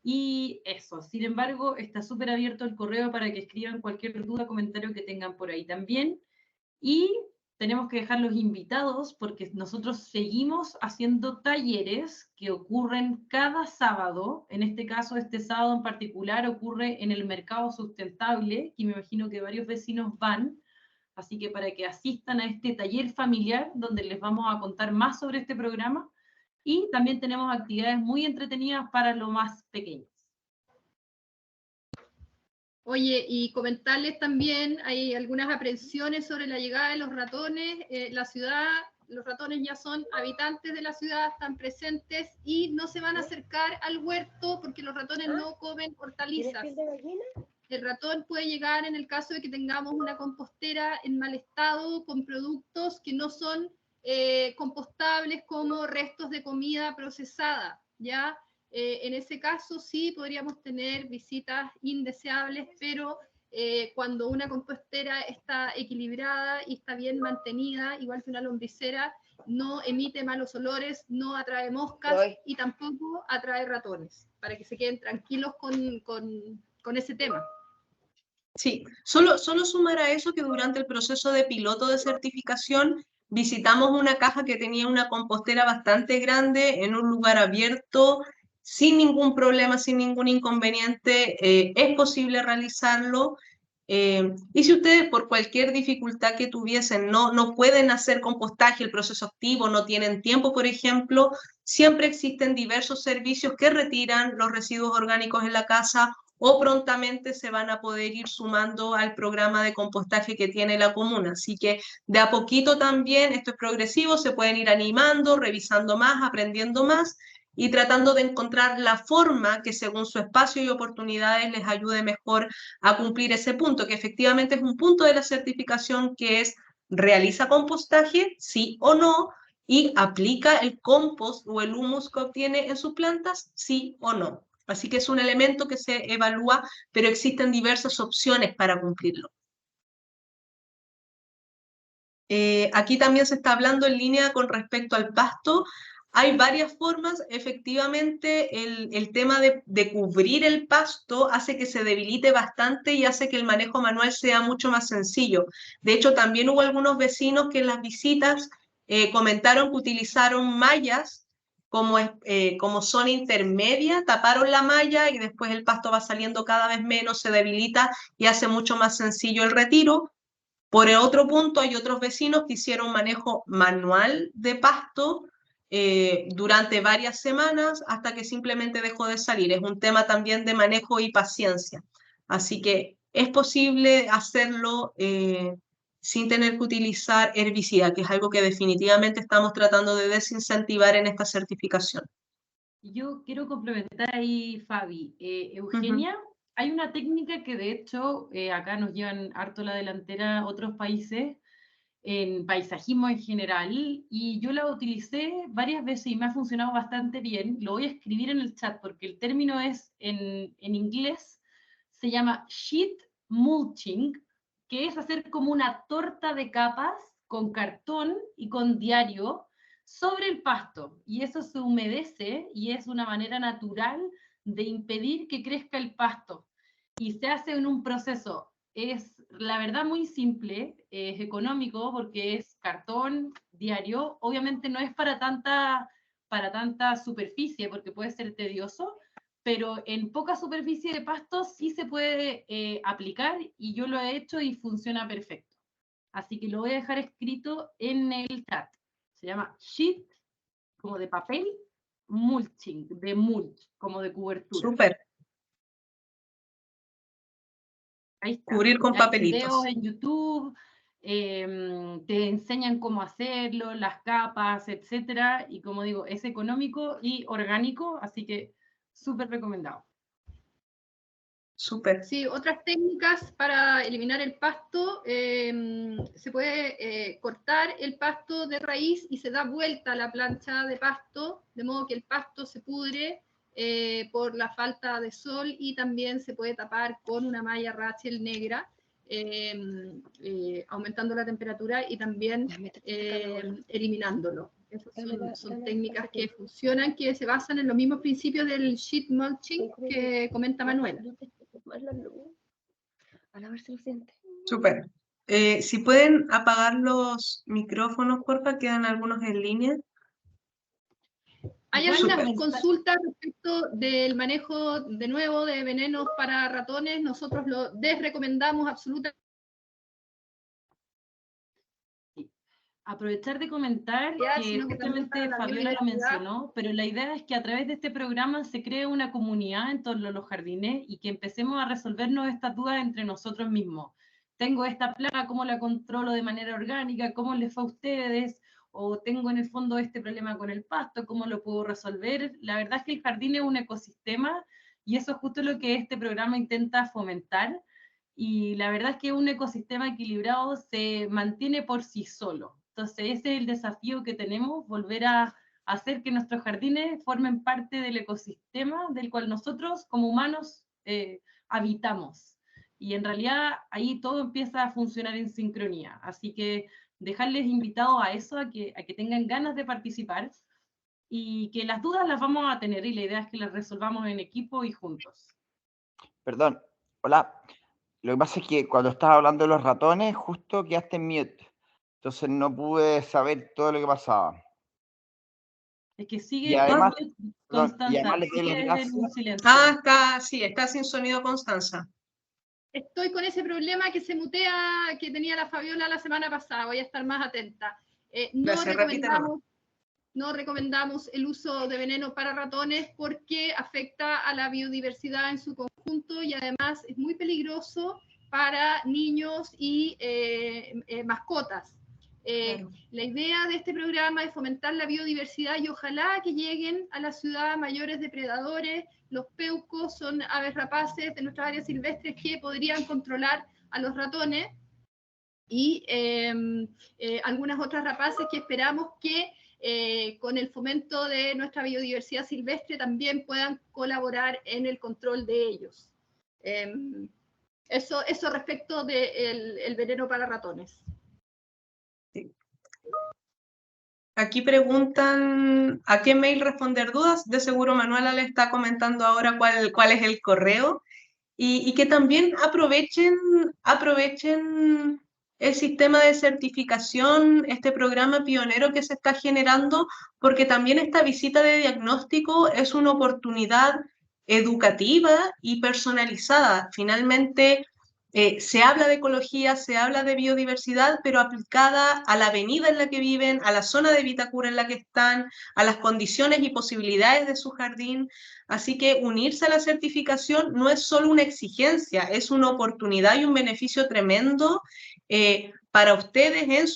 Y eso, sin embargo, está súper abierto el correo para que escriban cualquier duda o comentario que tengan por ahí también. Y tenemos que dejarlos invitados porque nosotros seguimos haciendo talleres que ocurren cada sábado. En este caso, este sábado en particular ocurre en el Mercado Sustentable, que me imagino que varios vecinos van. Así que para que asistan a este taller familiar donde les vamos a contar más sobre este programa, y también tenemos actividades muy entretenidas para los más pequeños. Oye, y comentarles también, hay algunas aprehensiones sobre la llegada de los ratones. La ciudad, los ratones ya son habitantes de la ciudad, están presentes y no se van a acercar al huerto porque los ratones no comen hortalizas. El ratón puede llegar en el caso de que tengamos una compostera en mal estado con productos que no son compostables, como restos de comida procesada, ¿ya? En ese caso sí podríamos tener visitas indeseables, pero cuando una compostera está equilibrada y está bien mantenida, igual que una lombricera, no emite malos olores, no atrae moscas y tampoco atrae ratones, para que se queden tranquilos con ese tema. Sí, solo sumar a eso que durante el proceso de piloto de certificación visitamos una caja que tenía una compostera bastante grande en un lugar abierto, sin ningún problema, sin ningún inconveniente, es posible realizarlo. Y si ustedes por cualquier dificultad que tuviesen no pueden hacer compostaje, el proceso activo, no tienen tiempo, por ejemplo, siempre existen diversos servicios que retiran los residuos orgánicos en la casa o prontamente se van a poder ir sumando al programa de compostaje que tiene la comuna. Así que de a poquito también, esto es progresivo, se pueden ir animando, revisando más, aprendiendo más y tratando de encontrar la forma que según su espacio y oportunidades les ayude mejor a cumplir ese punto, que efectivamente es un punto de la certificación que es realiza compostaje, sí o no, y aplica el compost o el humus que obtiene en sus plantas, sí o no. Así que es un elemento que se evalúa, pero existen diversas opciones para cumplirlo. Aquí también se está hablando en línea con respecto al pasto. Hay varias formas, efectivamente, el tema de cubrir el pasto hace que se debilite bastante y hace que el manejo manual sea mucho más sencillo. De hecho, también hubo algunos vecinos que en las visitas comentaron que utilizaron mallas como zona intermedia, taparon la malla y después el pasto va saliendo cada vez menos, se debilita y hace mucho más sencillo el retiro. Por el otro punto, hay otros vecinos que hicieron manejo manual de pasto durante varias semanas hasta que simplemente dejó de salir. Es un tema también de manejo y paciencia. Así que es posible hacerlo sin tener que utilizar herbicida, que es algo que definitivamente estamos tratando de desincentivar en esta certificación. Yo quiero complementar ahí, Fabi. Eugenia, hay una técnica que de hecho acá nos llevan harto la delantera otros países, en paisajismo en general, y yo la utilicé varias veces y me ha funcionado bastante bien. Lo voy a escribir en el chat porque el término es en inglés, se llama sheet mulching, que es hacer como una torta de capas con cartón y con diario sobre el pasto, y eso se humedece y es una manera natural de impedir que crezca el pasto. Y se hace en un proceso, es la verdad muy simple, es económico porque es cartón diario, obviamente no es para tanta superficie porque puede ser tedioso, pero en poca superficie de pasto sí se puede aplicar y yo lo he hecho y funciona perfecto. Así que lo voy a dejar escrito en el chat. Se llama sheet, como de papel, mulching, de mulch, como de cobertura. Súper. Ahí está. Cubrir con Hay papelitos. videos en YouTube, te enseñan cómo hacerlo, las capas, etcétera. Y como digo, es económico y orgánico, así que súper recomendado. Súper. Sí, otras técnicas para eliminar el pasto, se puede cortar el pasto de raíz y se da vuelta a la plancha de pasto, de modo que el pasto se pudre por la falta de sol, y también se puede tapar con una malla Rachel negra, aumentando la temperatura y también eliminándolo. Esas son técnicas que funcionan, que se basan en los mismos principios del sheet mulching que comenta Manuela. Súper. Si pueden apagar los micrófonos, porfa, quedan algunos en línea. Hay algunas consultas respecto del manejo, de nuevo, de venenos para ratones. Nosotros lo desrecomendamos absolutamente. Aprovechar de comentar que justamente Fabiola lo mencionó, pero la idea es que a través de este programa se cree una comunidad en torno a los jardines y que empecemos a resolvernos estas dudas entre nosotros mismos. Tengo esta plaga, ¿cómo la controlo de manera orgánica? ¿Cómo les fue a ustedes? O tengo en el fondo este problema con el pasto, ¿cómo lo puedo resolver? La verdad es que el jardín es un ecosistema y eso es justo lo que este programa intenta fomentar. Y la verdad es que un ecosistema equilibrado se mantiene por sí solo. Entonces ese es el desafío que tenemos, volver a hacer que nuestros jardines formen parte del ecosistema del cual nosotros como humanos habitamos. Y en realidad ahí todo empieza a funcionar en sincronía. Así que dejarles invitados a eso, a que tengan ganas de participar y que las dudas las vamos a tener y la idea es que las resolvamos en equipo y juntos. Perdón, hola. Lo que pasa es que cuando estabas hablando de los ratones, justo quedaste en mute. Entonces no pude saber todo lo que pasaba. Es que Y sigue además, Constanza, le doy las sigue en gracias. un silencio. Está sin sonido Constanza. Estoy con ese problema que se mutea, que tenía la Fabiola la semana pasada. Voy a estar más atenta. No recomendamos el uso de veneno para ratones porque afecta a la biodiversidad en su conjunto y además es muy peligroso para niños y mascotas. Claro. La idea de este programa es fomentar la biodiversidad y ojalá que lleguen a la ciudad mayores depredadores. Los peucos son aves rapaces de nuestras áreas silvestres que podrían controlar a los ratones y algunas otras rapaces que esperamos que con el fomento de nuestra biodiversidad silvestre también puedan colaborar en el control de ellos. Eso respecto del veneno para ratones. Aquí preguntan a qué mail responder dudas. De seguro Manuela le está comentando ahora cuál es el correo. Y que también aprovechen el sistema de certificación, este programa pionero que se está generando, porque también esta visita de diagnóstico es una oportunidad educativa y personalizada. Finalmente, se habla de ecología, se habla de biodiversidad, pero aplicada a la avenida en la que viven, a la zona de Vitacura en la que están, a las condiciones y posibilidades de su jardín. Así que unirse a la certificación no es solo una exigencia, es una oportunidad y un beneficio tremendo para ustedes en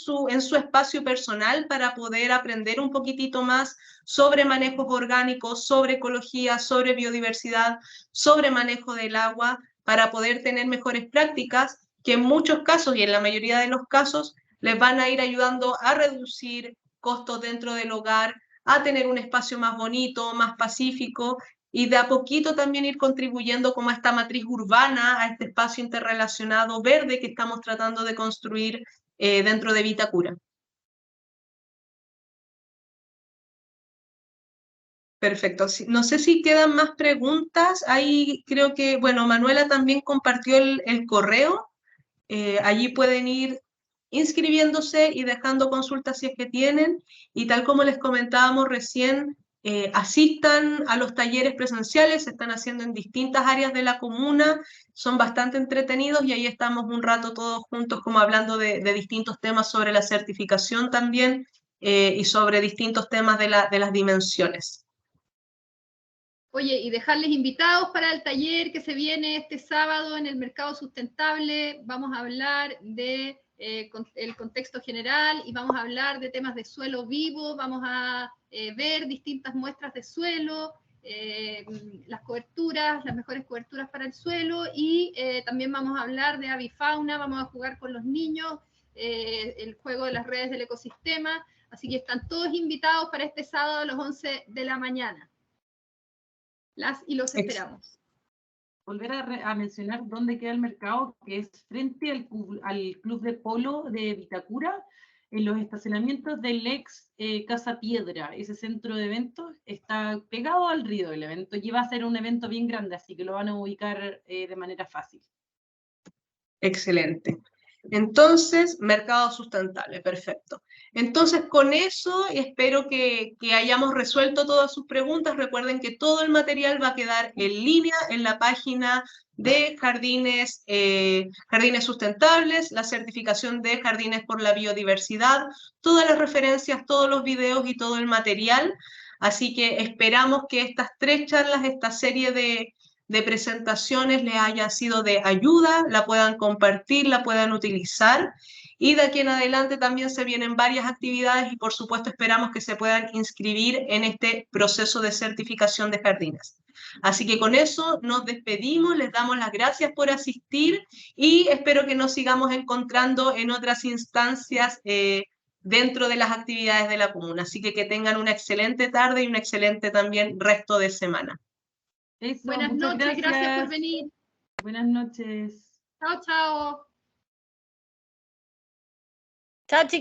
su espacio personal para poder aprender un poquitito más sobre manejos orgánicos, sobre ecología, sobre biodiversidad, sobre manejo del agua, para poder tener mejores prácticas que en muchos casos y en la mayoría de los casos les van a ir ayudando a reducir costos dentro del hogar, a tener un espacio más bonito, más pacífico y de a poquito también ir contribuyendo como a esta matriz urbana, a este espacio interrelacionado verde que estamos tratando de construir dentro de Vitacura. Perfecto. No sé si quedan más preguntas. Ahí creo que, bueno, Manuela también compartió el correo. Allí pueden ir inscribiéndose y dejando consultas si es que tienen. Y tal como les comentábamos recién, asistan a los talleres presenciales, se están haciendo en distintas áreas de la comuna, son bastante entretenidos y ahí estamos un rato todos juntos como hablando de distintos temas sobre la certificación también y sobre distintos temas de las dimensiones. Oye, y dejarles invitados para el taller que se viene este sábado en el Mercado Sustentable. Vamos a hablar de el contexto general y vamos a hablar de temas de suelo vivo, vamos a ver distintas muestras de suelo, las coberturas, las mejores coberturas para el suelo y también vamos a hablar de avifauna, vamos a jugar con los niños, el juego de las redes del ecosistema, así que están todos invitados para este sábado a las 11 de la mañana. Los esperamos. Volver a mencionar dónde queda el mercado, que es frente al Club de Polo de Vitacura, en los estacionamientos del ex Casa Piedra. Ese centro de eventos está pegado al río del evento y va a ser un evento bien grande, así que lo van a ubicar de manera fácil. Excelente. Entonces, mercado sustentable, perfecto. Entonces, con eso espero que hayamos resuelto todas sus preguntas. Recuerden que todo el material va a quedar en línea en la página de Jardines Sustentables, la certificación de Jardines por la Biodiversidad, todas las referencias, todos los videos y todo el material. Así que esperamos que estas 3 charlas, esta serie de presentaciones les haya sido de ayuda, la puedan compartir, la puedan utilizar y de aquí en adelante también se vienen varias actividades y por supuesto esperamos que se puedan inscribir en este proceso de certificación de jardines. Así que con eso nos despedimos, les damos las gracias por asistir y espero que nos sigamos encontrando en otras instancias dentro de las actividades de la comuna. Así que tengan una excelente tarde y un excelente también resto de semana. Eso, buenas noches, gracias por venir. Buenas noches. Chao, chao. Chao, chicos.